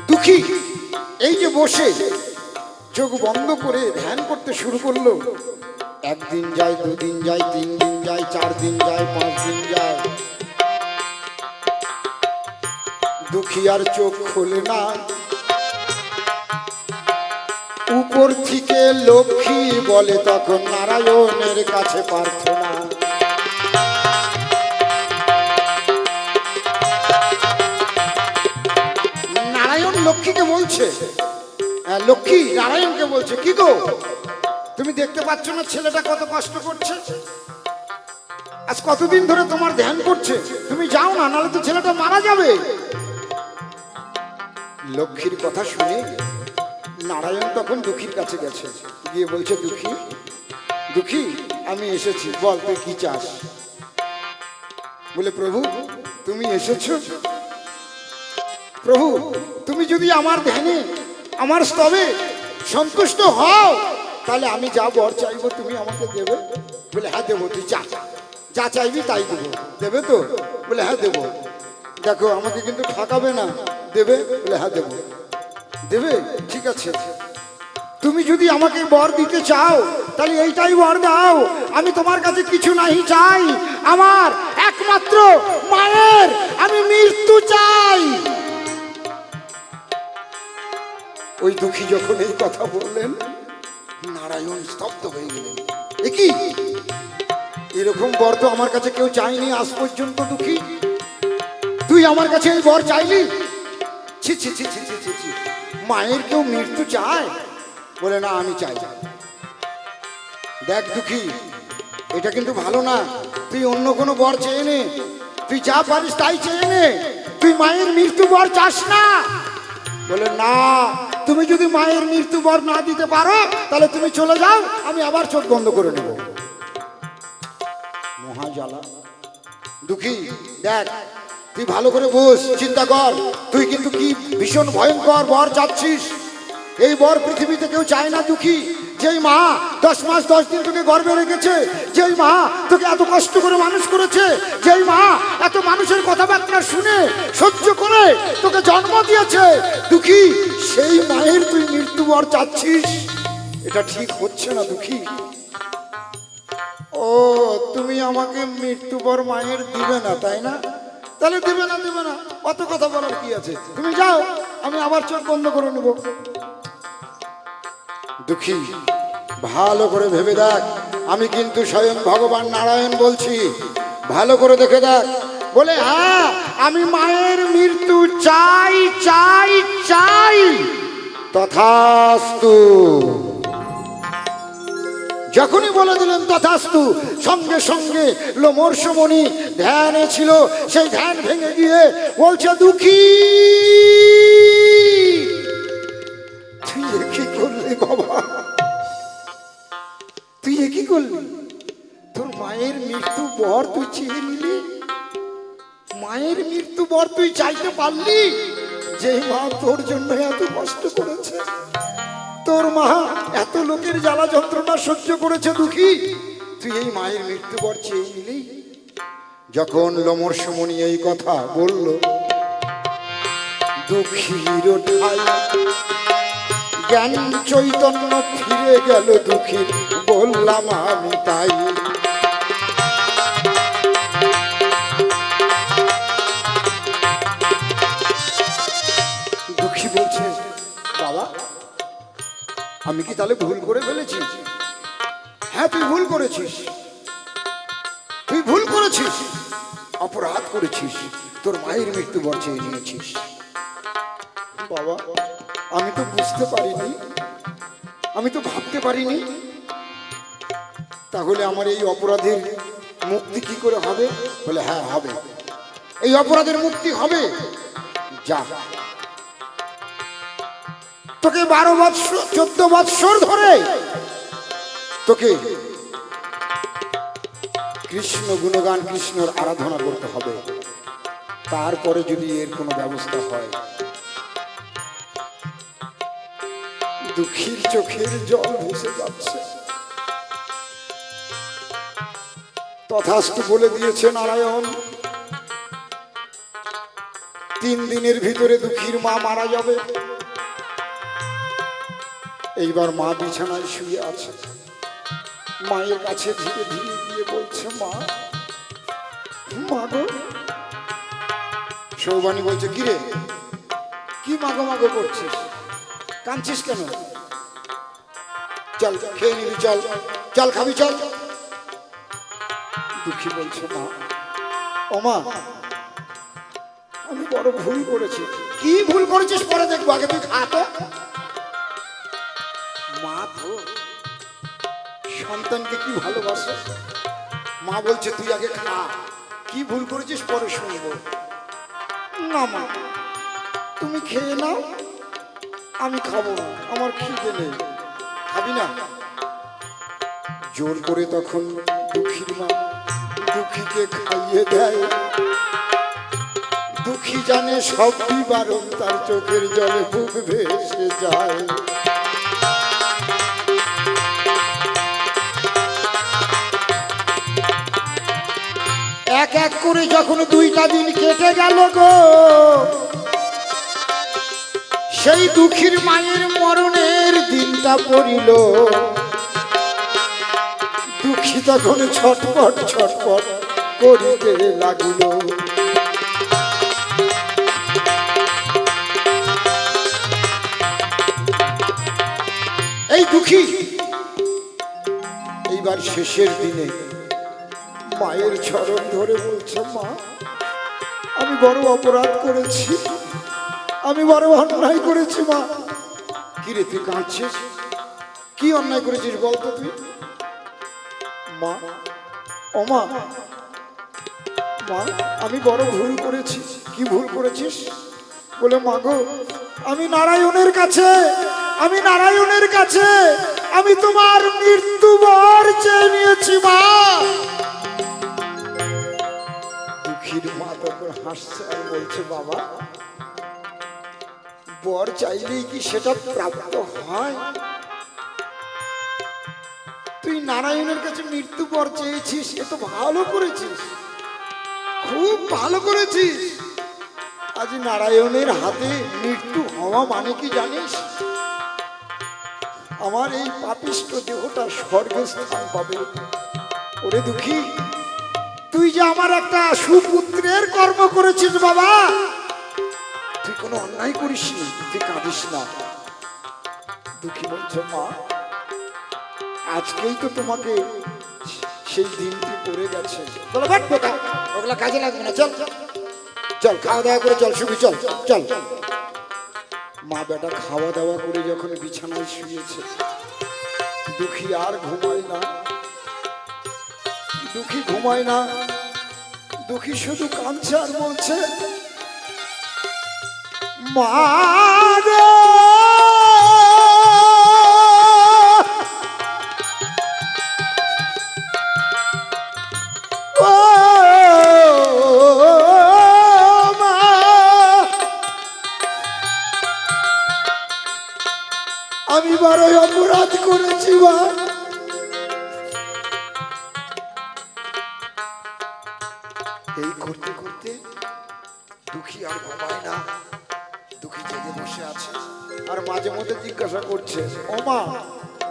দুঃখী এই যে বসে চোখ বন্ধ করে ধ্যান করতে শুরু করলো, একদিন যায়, দুদিন যায়, 3 দিন যায়, 4 দিন যায়, 5 দিন যায়, দুঃখী আর চোখ খোলে না। উপর থেকে লক্ষ্মী বলে তখন নারায়ণের কাছে প্রার্থনা। নারায়ণ লক্ষ্মীকে বলছে, লক্ষ্মী নারায়ণকে বলছে কি গো, তুমি দেখতে পাচ্ছ না ছেলেটা কত কষ্ট করছে? আজ কতদিন ধরে তোমার ধ্যান করছে, তুমি যাও না, নাহলে তো ছেলেটা মারা যাবে। লক্ষ্মীর কথা শুনে নারায়ণ তখন দুঃখীর কাছে গেছে, গিয়ে বলছে দুঃখী, দুঃখী আমি এসেছি, বল তুই কি চাস? বলে প্রভু তুমি এসেছো, প্রভু তুমি যদি আমার ধ্যানে আমার স্তবে সন্তুষ্ট হও তাহলে আমি যা বর চাইবো তুমি আমাকে দেবে। বলে হ্যাঁ দেবো, তুই যা যা চাইবি তাই দেবো, দেবে তো? বলে হ্যাঁ দেবো। দেখো আমাকে কিন্তু ঠকাবে না, দেবে? বলে হ্যাঁ দেবো। দেবে? ঠিক আছে, তুমি যদি আমাকে বর দিতে চাও তাহলে এইটাই বর দাও, আমি তোমার কাছে কিছু নাই চাই, আমার একমাত্র মায়ের আমি মৃত্যু চাই। ওই দুঃখী যখন এই কথা বললেন, নারায়ণ স্তব্ধ হয়ে গেলেন। এ কি, এরকম বর তো আমার কাছে কেউ চায়নি আজ পর্যন্ত। দুঃখী, তুই আমার কাছে এই বর চাইলি? ছি ছি ছি ছি ছি ছি ছি, মায়ের কেউ মৃত্যু চায়? বলে না, আমি চাই। দেখ দুঃখী, এটা কিন্তু ভালো না, তুই অন্য কোনো বর চেয়ে নে, তুই যা পারিস তাই চেয়ে নে, তুই মায়ের মৃত্যু বর চাস না। বলে না, তুমি যদি মায়ের মৃত্যু বর না দিতে পারো তাহলে তুমি চলে যাও, আমি আবার চোখ বন্ধ করে নেব। মহাজালা। দুঃখী দেখ, তুই ভালো করে বুঝ, চিন্তা কর, তুই কিন্তু কি ভীষণ ভয়ঙ্কর বর চাচ্ছিস। এই বর পৃথিবীতে কেউ চায় না দুঃখী। যেই মা 10 মাস 10 দিন তোকে গর্ভে রেখেছে, যেই মা তোকে এত কষ্ট করে মানুষ করেছে, যেই মা এত মানুষের কথাবার্তা শুনে সহ্য করে তোকে জন্ম দিয়েছে, দুঃখী সেই মায়ের তুই মৃত্যু বর চাচ্ছিস, এটা ঠিক হচ্ছে না দুঃখী। ও, তুমি আমাকে মৃত্যু বর মায়ের দিবে না, তাই না? তাহলে দিবে না, দিবে না, অত কথা বলার কি আছে, তুমি যাও, আমি আবার চোখ বন্ধ করে নেব। দুঃখী, ভালো করে ভেবে দেখ, আমি কিন্তু স্বয়ং ভগবান নারায়ণ বলছি, ভালো করে দেখে দেখ। বলে হ্যাঁ, আমি মায়ের মৃত্যু চাই চাই চাই। তথাস্তু। যখনই বলে দিলেন তথাস্তু, সঙ্গে সঙ্গে লোমর্ষমণি ধ্যানে ছিল, সেই ধ্যান ভেঙে গিয়ে বলছে, দুঃখী তুই কি করলি বাবা, তুই কি করলি? তোর মায়ের মৃত্যু বর তুই চেয়ে নিলি, মায়ের মৃত্যু বর তুই চাইতে পারলি? যে মা তোর জন্য এত কষ্ট করেছে, তোর মা এত লোকের জ্বালা যন্ত্রণা সহ্য করেছে, দুঃখী তুই এই মায়ের মৃত্যু বর চেয়ে নিলি। যখন লোমর্ষমণি এই কথা বলল, দুঃখীর ঠাই জ্ঞান চৈতন্য ফিরে গেল দুঃখীর, বললাম আমি তাই। দুঃখী বলছে, বাবা আমি কি তাহলে ভুল করে ফেলেছি? হ্যাঁ তুই ভুল করেছিস, তুই ভুল করেছিস, অপরাধ করেছিস, তোর মায়ের মৃত্যু বর চেয়ে নিয়েছিস। বাবা আমি তো বুঝতে পারিনি, আমি তো ভাবতে পারিনি, তাহলে আমার এই অপরাধের মুক্তি কি করে হবে? বলে হ্যাঁ হবে, এই অপরাধের মুক্তি হবে। যা, তোকে 12 বৎসর 14 বৎসর ধরে তোকে কৃষ্ণ গুণগান, কৃষ্ণর আরাধনা করতে হবে, তারপরে যদি এর কোনো ব্যবস্থা হয়। দুঃখীর চোখের জল ভেসে যাচ্ছে। তথাস্তু বলে দিয়েছে নারায়ণ, 3 দিনের ভিতরে দুঃখীর মা মারা যাবে। এইবার মা বিছানায় শুয়ে আছে, মায়ের কাছে ধীরে ধীরে গিয়ে বলছে, মা, মা গো। সৌবানী বলছে, কি রে, কি মাগো মাগো করছিস, কাঁদছিস কেন? চল খেয়ে নিবি, চল চল খাবি, চল। দুঃখী বলছে, মা, ও মা, আমি বড় ভুল করেছি। কি ভুল করেছিস পরে দেখবো, আগে তুই খা তো। মা তো সন্তানকে কি ভালোবাসে, মা বলছে তুই আগে খা, কি ভুল করেছিস পরে শুনবো। না মা, তুমি খেয়ে নাও, আমি খাবো না, আমার খিদে নেই। খাবি না? জোর করে তখন দুঃখীর মা দুঃখীকে খাইয়ে দেয়। দুঃখী জানে সব বিবরণ, তার চোখের জলে বুক ভেসে যায়। এক এক করে যখন 2টা দিন কেটে গেল গো, সেই দুঃখীর মায়ের মরণের দিনটা পড়িল। দুঃখী তখন ছটপট ছটপট করিতে লাগিল। এই দুঃখী এইবার শেষের দিনে মায়ের চরণ ধরে বলছে, মা আমি বড় অপরাধ করেছি, আমি বড় অন্যায় করেছি। মা কি রে তুই কাঁদছিস? কি অন্যায় করেছিস বলতো তুই? মা ও মা, মা আমি বড় ভুল করেছি। কি ভুল করেছিস? বলে, মা গো আমি নারায়ণের কাছে আমি তোমার মৃত্যু বর চেয়ে নিয়েছি। মা দুঃখীর মা তখন হাসছে আর বলছে, বাবা বর চাইলেই কি সেটা প্রাপ্ত হয়? তুই নারায়ণের কাছে মৃত্যু বর চেয়েছিস, এ তো ভালো করেছিস, খুব ভালো করেছিস। আজ নারায়ণের হাতে মৃত্যু হওয়া মানে কি জানিস? আমার এই পাপিষ্ঠ দেহটা স্বর্গে স্থান পাবে। ওরে দুঃখী, তুই যে আমার একটা সুপুত্রের কর্ম করেছিস বাবা, তুই কোনো অন্যায় করিসনি, তুই কাঁদিস না। দুঃখী বলছে, মা আজকেই তো তোমাকে সেই দিনটি পড়ে গেছে। বলো বাট বেটা, ওগুলা কাজে লাগবে না, চল চল খাওয়া দাওয়া করে চল শুবি, চল চল। মা বেটা খাওয়া দাওয়া করে যখন বিছানায় শুয়েছে, দুঃখী আর ঘুমায় না, দুঃখী ঘুমায় না, দুঃখী শুধু কাঁদছে আর বলছে, মা রে আমি বড় অপরাধ করেছি। মা এই করতে করতে দুঃখী আর ঘুমায় না, দুঃখী জেগে বসে আছে আর মাঝে মধ্যে জিজ্ঞাসা করছে, ও মা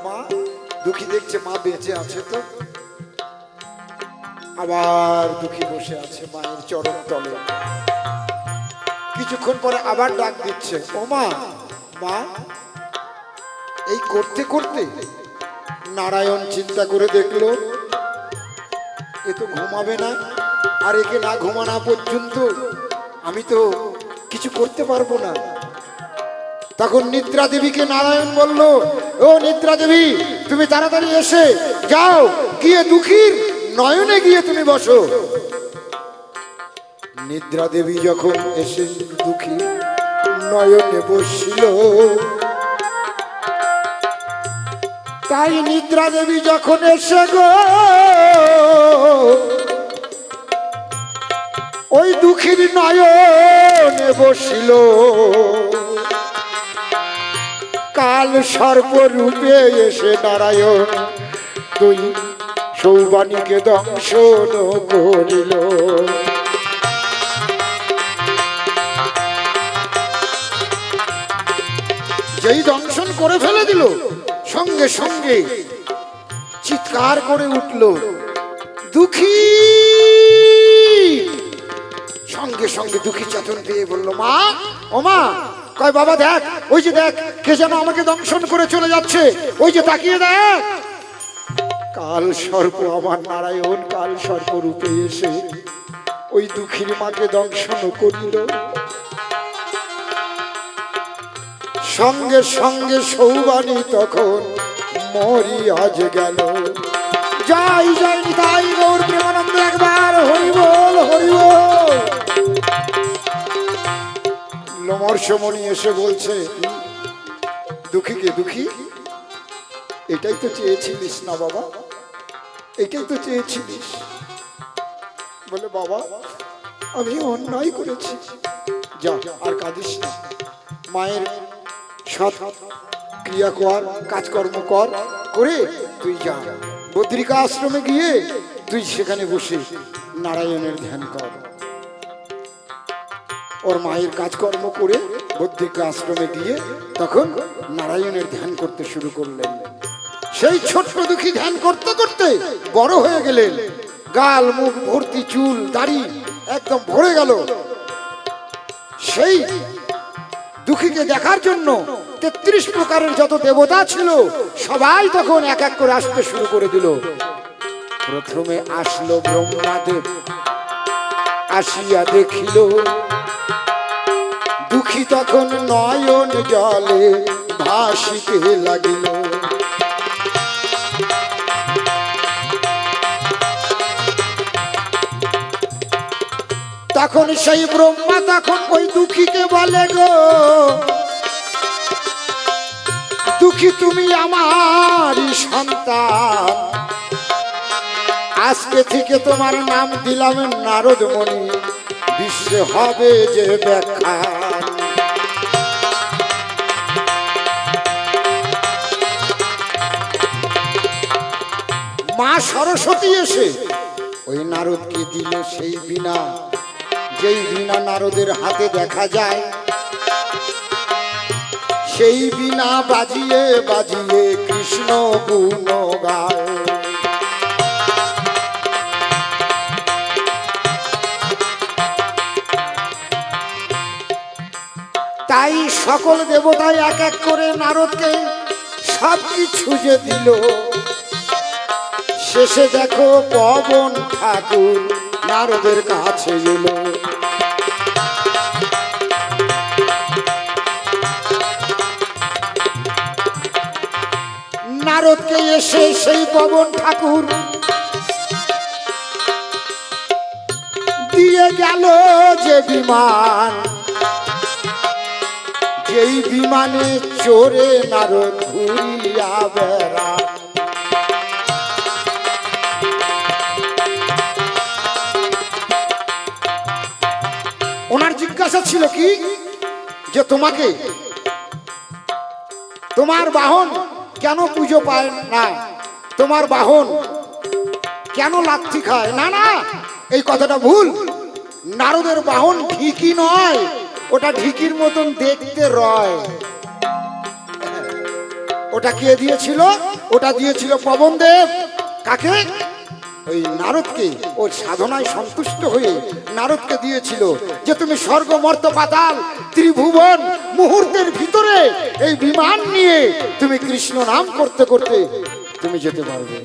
মা। দুঃখী দেখছে মা বেঁচে আছে, তো আবার দুঃখী বসে আছে মায়ের চরণ তলে। কিছুক্ষণ পরে আবার ডাক দিচ্ছে, ও মা মা। এই করতে করতে নারায়ণ চিন্তা করে দেখলো, এ তো ঘুমাবে না, আর একে না ঘুমানো পর্যন্ত আমি তো কিছু করতে পারবো না। তখন নিদ্রা দেবীকে নারায়ণ বলল, ও নিদ্রা দেবী, তুমি তাড়াতাড়ি এসে যাও, গিয়ে দুঃখীর নয়নে গিয়ে তুমি বসো। নিদ্রা দেবী যখন এসে দুঃখী নয়নে বসছিল, তাই নিদ্রা দেবী যখন এসে গো ওই দুঃখীর নয়নে বসিল, কাল সর্বরূপে এসে নারায়ণ তুই সৌবানীকে দংশন করিল। যেই দংশন করে ফেলে দিল, সঙ্গে সঙ্গে চিৎকার করে উঠল দুঃখী। সঙ্গে সঙ্গে দুঃখী চেতন পেয়ে বলল, মা ও মা। কয়, বাবা দেখ, ওই যে দেখ, কে যেন আমাকে দংশন করে চলে যাচ্ছে, ওই যে তাকিয়ে দেখ। কাল সর্প আমার নারায়ণ কাল সর্প রূপে এসে ওই দুঃখীর মাকে দংশন করিল। সঙ্গে সঙ্গে সৌবানী তখন মরি আজ গেল। জয় জয় নিতাই গৌর প্রেমানন্দ, একবার হরি বল হরি বল। লোমর্ষমণি এসে বলছে দুঃখীকে, দুঃখী এটাই তো চেয়েছিলিস না বাবা, এটাই তো চেয়েছিলিস। বলে, বাবা আমি অন্যায় করেছি, যা আর কাঁদিস না। মায়ের সৎ ক্রিয়া কর, কাজকর্ম কর, করে তুই যা বদ্রিকা আশ্রমে গিয়ে তুই সেখানে বসে নারায়ণের ধ্যান কর। ওর মায়ের কাজকর্ম করে বৌদ্ধিক আশ্রমে দিয়ে তখন নারায়ণের ধ্যান করতে শুরু করলেন। সেই ছোট্ট দুঃখী ধ্যান করতে করতে বড় হয়ে গেলেন। গাল মুখ ভর্তি চুল দাড়ি একদম ভরে গেল। সেই দুঃখীকে দেখার জন্য ৩৩ প্রকারের যত দেবতা ছিল সবাই তখন এক এক করে আসতে শুরু করে দিল। প্রথমে আসলো ব্রহ্মাদেব, আসিয়া দেখিল দুঃখী তখন নয়ন জলে ভাসিতে লাগিল। তখন সেই ব্রহ্মা তখন ওই দুঃখীকে বলে, গো দুঃখী তুমি আমারই সন্তান, আজকে থেকে তোমার নাম দিলাম নারদমণি, বিশ্বে হবে যে ব্যাখ্যা। মা সরস্বতী এসে ওই নারদকে দিল সেই বীণা, যেই বীণা নারদের হাতে দেখা যায়। সেই বীণা বাজিয়ে বাজিয়ে কৃষ্ণ গুণ গায়। তাই সকল দেবতাই এক এক করে নারদকে সব কিছু যে দিল। শেষে দেখো পবন ঠাকুর নারদের কাছে এলো। নারদকে এসে সেই পবন ঠাকুর দিয়ে গেল যে বিমান, যেই বিমানে চড়ে নারদ ঘুরিয়া বেড়া। ওনার জিজ্ঞাসা ছিল কি, যে তোমাকে তোমার বাহন কেন পুজো পায় না, তোমার বাহন কেন লাথি খায়? না না, এই কথাটা ভুল। নারদের বাহন ঢিকি নয়, ওটা ঢিকির মতন দেখতে রয়। ওটা কে দিয়েছিল? ওটা দিয়েছিল পবনদেব। কাকে? ওই নারদকে। ওর সাধনায় সন্তুষ্ট হয়ে নারদকে দিয়েছিল যে তুমি স্বর্গ মর্ত পাতাল ত্রিভুবন মুহূর্তের ভিতরে এই বিমান নিয়ে তুমি কৃষ্ণ নাম করতে করতে তুমি যেতে পারবে।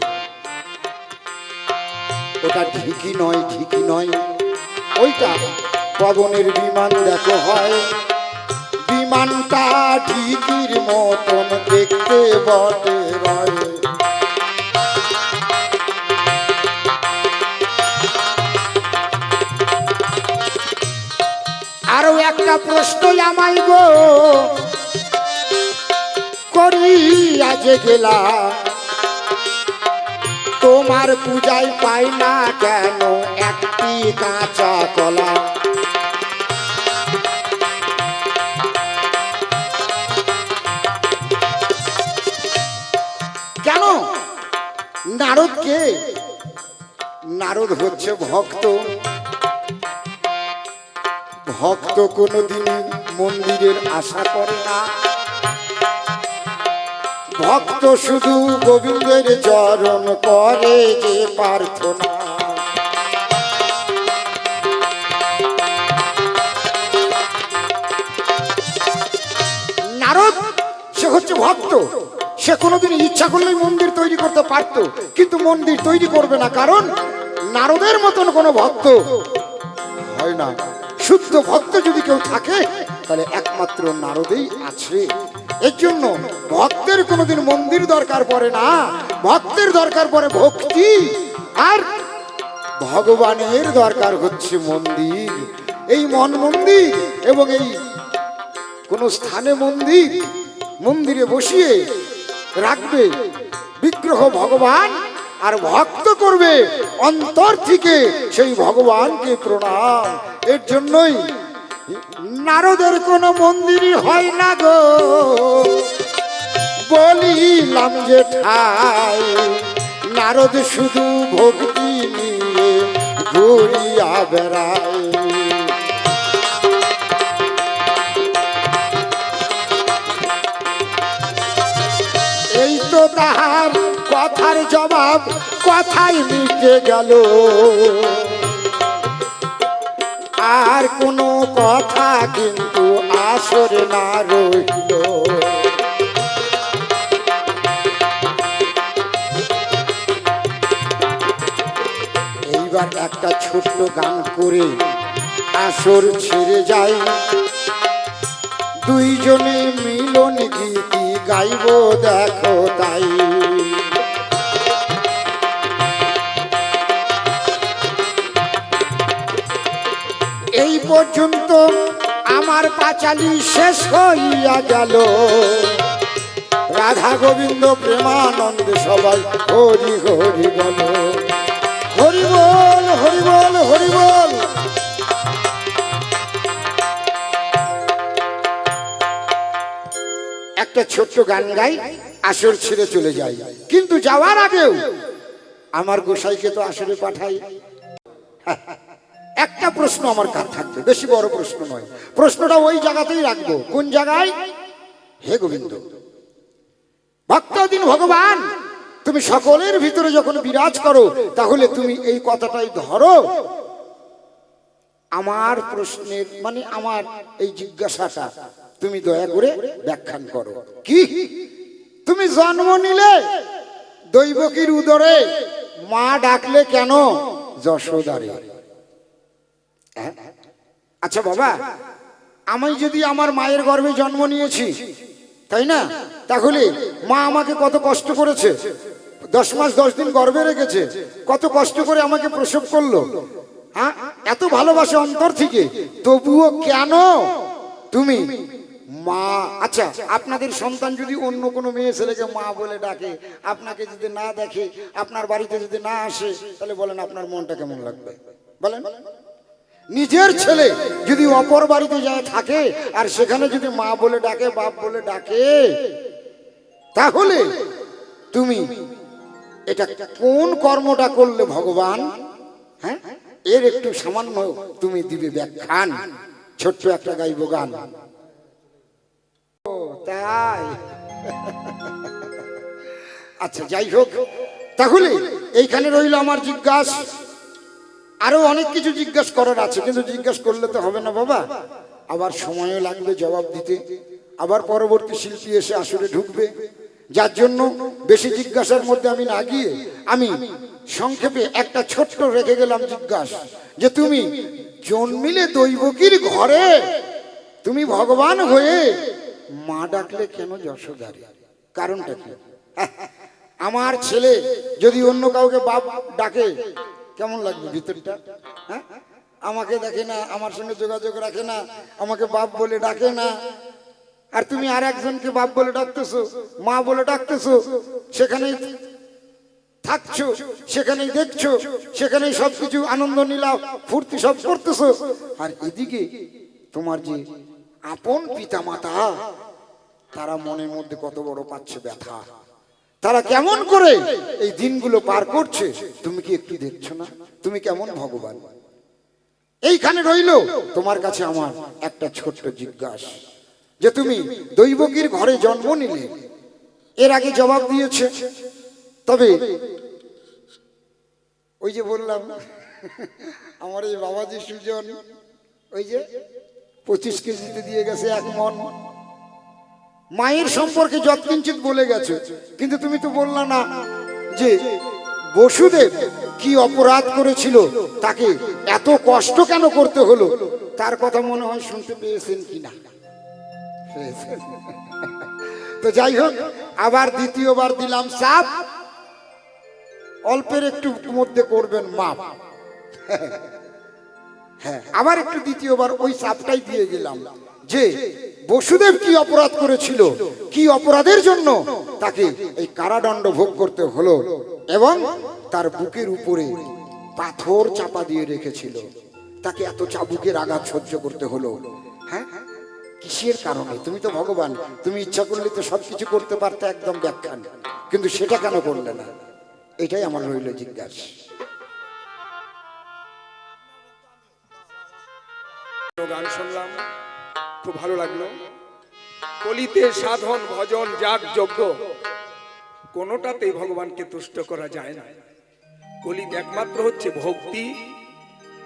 ওটা ঢিকি নয়, ঢিকি নয়, ওইটা পবনের বিমান। দেখো হয় বিমানটা ঢিকির মতন দেখতে বটে রয়। আরো একটা প্রশ্ন আমায় গো করিয়া যে গেলা, তোমার পূজায় পাই না কেন একটি কাঁচা কলা? কেন? নারদ কে? নারদ হচ্ছে ভক্ত। ভক্ত কোনোদিনই মন্দিরের আশা করে না। ভক্ত শুধু গোবিন্দের চরণ করে যে প্রার্থনা। নারদ সে হচ্ছে ভক্ত। সে কোনোদিন ইচ্ছা করলেই মন্দির তৈরি করতে পারত, কিন্তু মন্দির তৈরি করবে না, কারণ নারদের মতন কোনো ভক্ত হয় না। শুদ্ধ ভক্ত যদি কেউ থাকে তাহলে একমাত্র নারদেই আছে। এর জন্য ভক্তের কোনোদিন মন্দির দরকার পড়ে না। ভক্তের দরকার পড়ে ভক্তি, আর ভগবানের দরকার হচ্ছে মন্দির। এই মন মন্দির এবং এই কোন স্থানে মন্দির, মন্দিরে বসিয়ে রাখবে বিগ্রহ ভগবান, আর ভক্ত করবে অন্তর থেকে সেই ভগবানকে প্রণাম। এর জন্যই নারদের কোনো মন্দিরই হয় না গো, বলিলাম যে ঠাই নারদ শুধু ভক্তি নিয়ে ঘুরিয়া বেড়ায়। এই তো তাহার কথার জবাব, কথাই মিটে গেল, আর কোনো কথা কিন্তু আসরে না রইল। এইবার একটা ছোট্ট গান করে আসর ছেড়ে যাই, দুইজনে মিলন গীতি গাইব দেখো তাই। এই পর্যন্ত আমার পাঁচালী শেষ হইয়া গেল, রাধা গোবিন্দ প্রেমানন্দে সবাই হরি হরি বল, হরি বল হরি বল হরি বল। একটা ছোট্ট গান গাই, আসর ছেড়ে চলে যাই, কিন্তু যাওয়ার আগেও আমার গোসাইকে তো আসরে পাঠাই। একটা প্রশ্ন আমার কাছে থাকবে, বেশি বড় প্রশ্ন নয়, প্রশ্নটা ওই জায়গাতেই রাখবো। কোন জায়গায়? হে গোবিন্দ, ভক্তদিন ভগবান, তুমি সকলের ভিতরে যখন বিরাজ করো, তাহলে তুমি এই কথাটাই ধরো। আমার প্রশ্নের মানে আমার এই জিজ্ঞাসাটা তুমি দয়া করে ব্যাখ্যান করো। কি তুমি জন্ম নিলে দৈবকীর উদরে, মা ডাকলে কেন যশোদারে? আচ্ছা বাবা, আমি যদি আমার মায়ের গর্ভে জন্ম নিয়েছি, তাই না, তাহলে মা আমাকে কত কষ্ট করেছে, 10 মাস 10 দিন গর্ভে রেখেছে, কত কষ্ট করে আমাকে প্রসব করলো, হ্যাঁ, এত ভালোবাসা অন্তর থেকে, তবুও কেন তুমি মা? আচ্ছা, আপনাদের সন্তান যদি অন্য কোনো মেয়ে ছেলেকে মা বলে ডাকে, আপনাকে যদি না দেখে, আপনার বাড়িতে যদি না আসে, তাহলে বলেন আপনার মনটা কেমন লাগবে? বলেন। নিজের ছেলে যদি অপর বাড়িতে যায় থাকে, আর সেখানে যদি মা বলে ডাকে, বাপ বলে ডাকে, তাহলে তুমি এটা কোন কর্মটা করলে ভগবান? হ্যাঁ, এর একটু সামান্য তুমি দিবে ব্যাখ্যান। ছোট্ট একটা গাইব গান। ও তাই? আচ্ছা, যাই হোক, তাহলে এইখানে রইল আমার জিজ্ঞাসা। আরো অনেক কিছু জিজ্ঞাসা করার আছে, কিন্তু জিজ্ঞাসা করলে তো হবে না বাবা, আবার সময়ও লাগবে জবাব দিতে, আবার পরবর্তী শিল্পী এসে আসরে ঢুকবে, যার জন্য বেশি জিজ্ঞাসার মধ্যে আমি না গিয়ে আমি সংক্ষেপে একটা ছোট্ট রেখে গেলাম জিজ্ঞাসা, যে তুমি জন্মিলে দৈবকীর ঘরে, তুমি ভগবান হয়ে মা ডাকলে কেন যশোদারে? কারণটা কি? আমার ছেলে যদি অন্য কাউকে বাপ ডাকে, কেমন লাগবে ভিতরটা? হ্যাঁ, আমাকে দেখে না, আমার সঙ্গে যোগাযোগ রাখে না, আমাকে বাপ বলে ডাকে না, আর তুমি আর একজনকে বাপ বলে ডাকতেছো, মা বলে ডাকতেছো, সেখানেই থাকছো, সেখানেই দেখছো, সেখানেই সবকিছু আনন্দ নিলাম ফুর্তি সব করতেছো, আর এদিকে তোমার যে আপন পিতা মাতা, তারা মনের মধ্যে কত বড় পাচ্ছে ব্যথা, তারা কেমন করে এই দিনগুলো পার করছে, তুমি কি একটু দেখছো না? তুমি কেমন ভগবান? এইখানে রইল তোমার কাছে আমার একটা ছোট্ট জিজ্ঞাসা, যে তুমি দৈবকীর ঘরে জন্ম নিলে, এর আগে জবাব দিয়েছে, তবে ওই যে বললাম আমার এই বাবাজি সুজন, ওই যে 25 কেজিতে দিয়ে গেছে 1 মন, মায়ের সম্পর্কে যৎকিঞ্চিত বলে গেছে, কিন্তু তুমি তো বললা না যে বসুদেব কি অপরাধ করেছিল, তাকে এত কষ্ট কেন করতে হলো, তার কথা মনে হয় শুনতে পেয়েছেন কিনা? তো যাই হোক, আবার দ্বিতীয়বার দিলাম চাপ, অল্পের একটু মধ্যে করবেন মাপ। হ্যাঁ, আবার একটু দ্বিতীয়বার ওই চাপটাই দিয়ে গেলাম, যে বসুদেব কি অপরাধ করেছিল, কি অপরাধের জন্য তাকে এই কারাদণ্ড ভোগ করতে হলো, এবং তার বুকের উপরে পাথর চাপা দিয়ে রেখেছিল, তাকে এত চাবুকের আঘাত সহ্য করতে হলো। হ্যাঁ, কিসের কারণে? তুমি তো ভগবান, তুমি ইচ্ছা করলে তো সবকিছু করতে পারতে একদম ব্যাখ্যান, কিন্তু সেটা কেন করলে না? এটাই আমার রইল জিজ্ঞাসা। গান শুনলাম, খুব ভালো লাগলো। কলিতে সাধন ভজন যাগ যজ্ঞ কোনোটাতেই ভগবানকে তুষ্ট করা যায় না। কলিতে একমাত্র হচ্ছে ভক্তি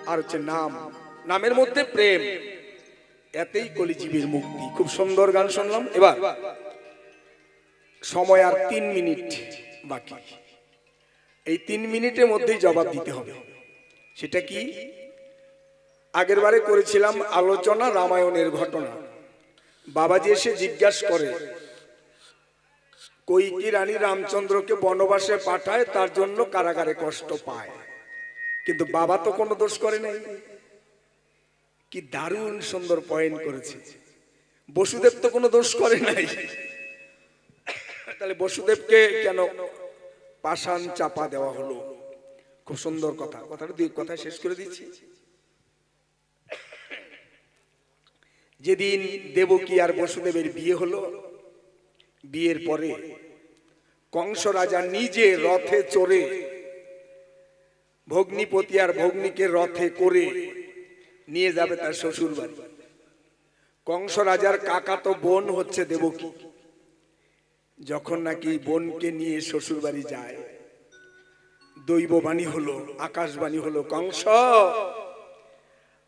আর হচ্ছে নাম, নামের মধ্যে প্রেম, এতেই কলিজীবীর মুক্তি। খুব সুন্দর গান শুনলাম। এবার সময় আর 3 মিনিট বাকি। এই 3 মিনিটের মধ্যেই জবাব দিতে হবে। সেটা কি? আগের বারে করেছিলাম আলোচনা রামায়ণের ঘটনা। বাবাজি এসে জিজ্ঞাসা করে, কৈকি রানী রামচন্দ্রকে বনবাসে পাঠায়, তার জন্য কারাগারে কষ্ট পায়, কিন্তু বাবা তো কোনো দোষ করে নাই। কি দারুণ সুন্দর পয়েন্ট করেছে। বসুদেব তো কোনো দোষ করে নাই, তাহলে বসুদেবকে কেন পাষাণ চাপা দেওয়া হলো? খুব সুন্দর কথা। কথাটা 2 কথা শেষ করে দিচ্ছি। যেদিন দেবকী আর বসুদেবের বিয়ে হলো, বিয়ের পরে কংস রাজা নিজে রথে চড়ে ভগ্নিপতি আর ভগ্নিকে রথে করে নিয়ে যাবে তার শ্বশুর বাড়ি। কংস রাজার কাকাতো বোন হচ্ছে দেবকী। যখন নাকি বোনকে নিয়ে শ্বশুর বাড়ি যায়, দৈববাণী হলো, আকাশবাণী হলো, কংস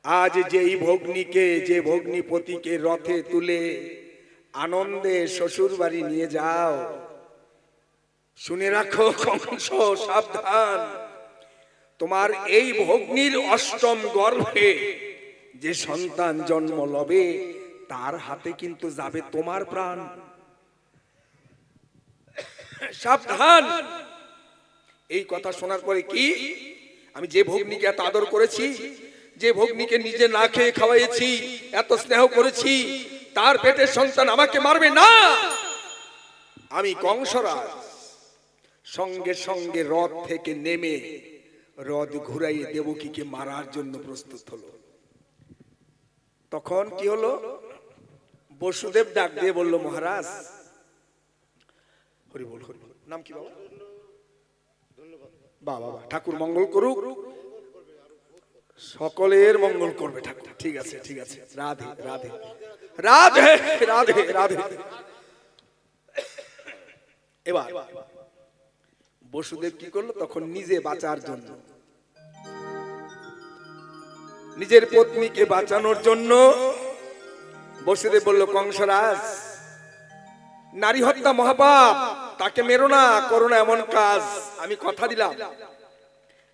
আজ যেই ভগ্নিকে, যে ভগ্নিপতিকে রথে তুলে আনন্দে শ্বশুর বাড়ি নিয়ে যাও, শুনে রাখো কংস, সাবধান, তোমার এই ভগ্নির অষ্টম গর্ভে যে সন্তান জন্ম লবে, তার হাতে কিন্তু যাবে তোমার প্রাণ। সাবধান। এই কথা শোনার পরে কি, আমি যে ভগ্নিকে এত আদর করেছি, যে ভগ্নিকে নিজে না খেয়ে খাওয়াইছি, এত স্নেহ করেছি, তার পেটের সন্তান আমাকে মারবে না? আমি কংসরাজ সঙ্গে সঙ্গে রথ থেকে নেমে রথ ঘুরাইয়ে দেবকীকে মারার জন্য প্রস্তুত হলো। তখন কি হলো? বসুদেব ডাক দিয়ে বলল, মহারাজ, হরি বল, হরি বল। নাম কি বাবা? বাবা, ঠাকুর মঙ্গল করুক, সকলের মঙ্গল করবে ঠাকুর। ঠিক আছে, ঠিক আছে। রাধে রাধে রাধে রাধে রাধে। এবার বসুদেব কি করলো? তখন নিজে বাঁচার জন্য, নিজের পত্নীকে বাঁচানোর জন্য বসুদেব বলল, কংসরাজ, নারী হত্যা মহাপাপ, তাকে মেরো না, করো না এমন কাজ। আমি কথা দিলাম,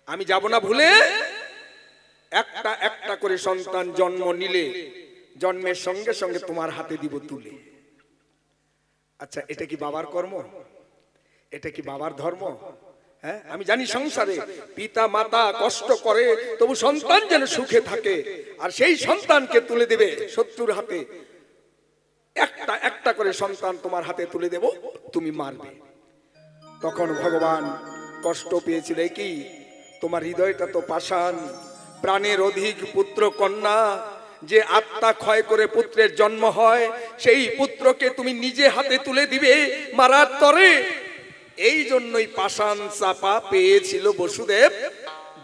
আমি যাব না ভুলে। একটা একটা করে সন্তান জন্ম নিলে জন্মের সঙ্গে সঙ্গে তোমার হাতে দিব তুলে। আচ্ছা, এটা কি বাবার কর্ম? এটা কি বাবার ধর্ম? হ্যাঁ, আমি জানি সংসারে পিতা মাতা কষ্ট করে, তবু সন্তান যেন সুখে থাকে, আর সেই সন্তানকে তুলে দেবে শত্রুর হাতে। একটা একটা করে সন্তান তোমার হাতে তুলে দেব, তুমি মারবে। তখন ভগবান কষ্ট পেয়েছিল, কি তোমার হৃদয়টা তো পাষাণ, প্রাণের অধিক পুত্র কন্যা, যে আত্মা ক্ষয় করে পুত্রের জন্ম হয়, সেই পুত্রকে তুমি নিজে হাতে তুলে দিবে মারার তরে। এই জন্যই পাষাণ চাপা পেয়েছিল বসুদেব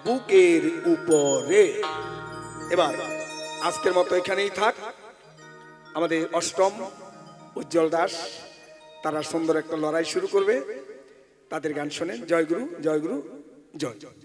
বুকের উপরে। এবার আজকের মতো এখানেই থাক। আমাদের অষ্টম উজ্জ্বল দাস, তারা সুন্দর একটা লড়াই শুরু করবে। তাদের গান শোনেন। জয় গুরু, জয় গুরু, জয় জয়।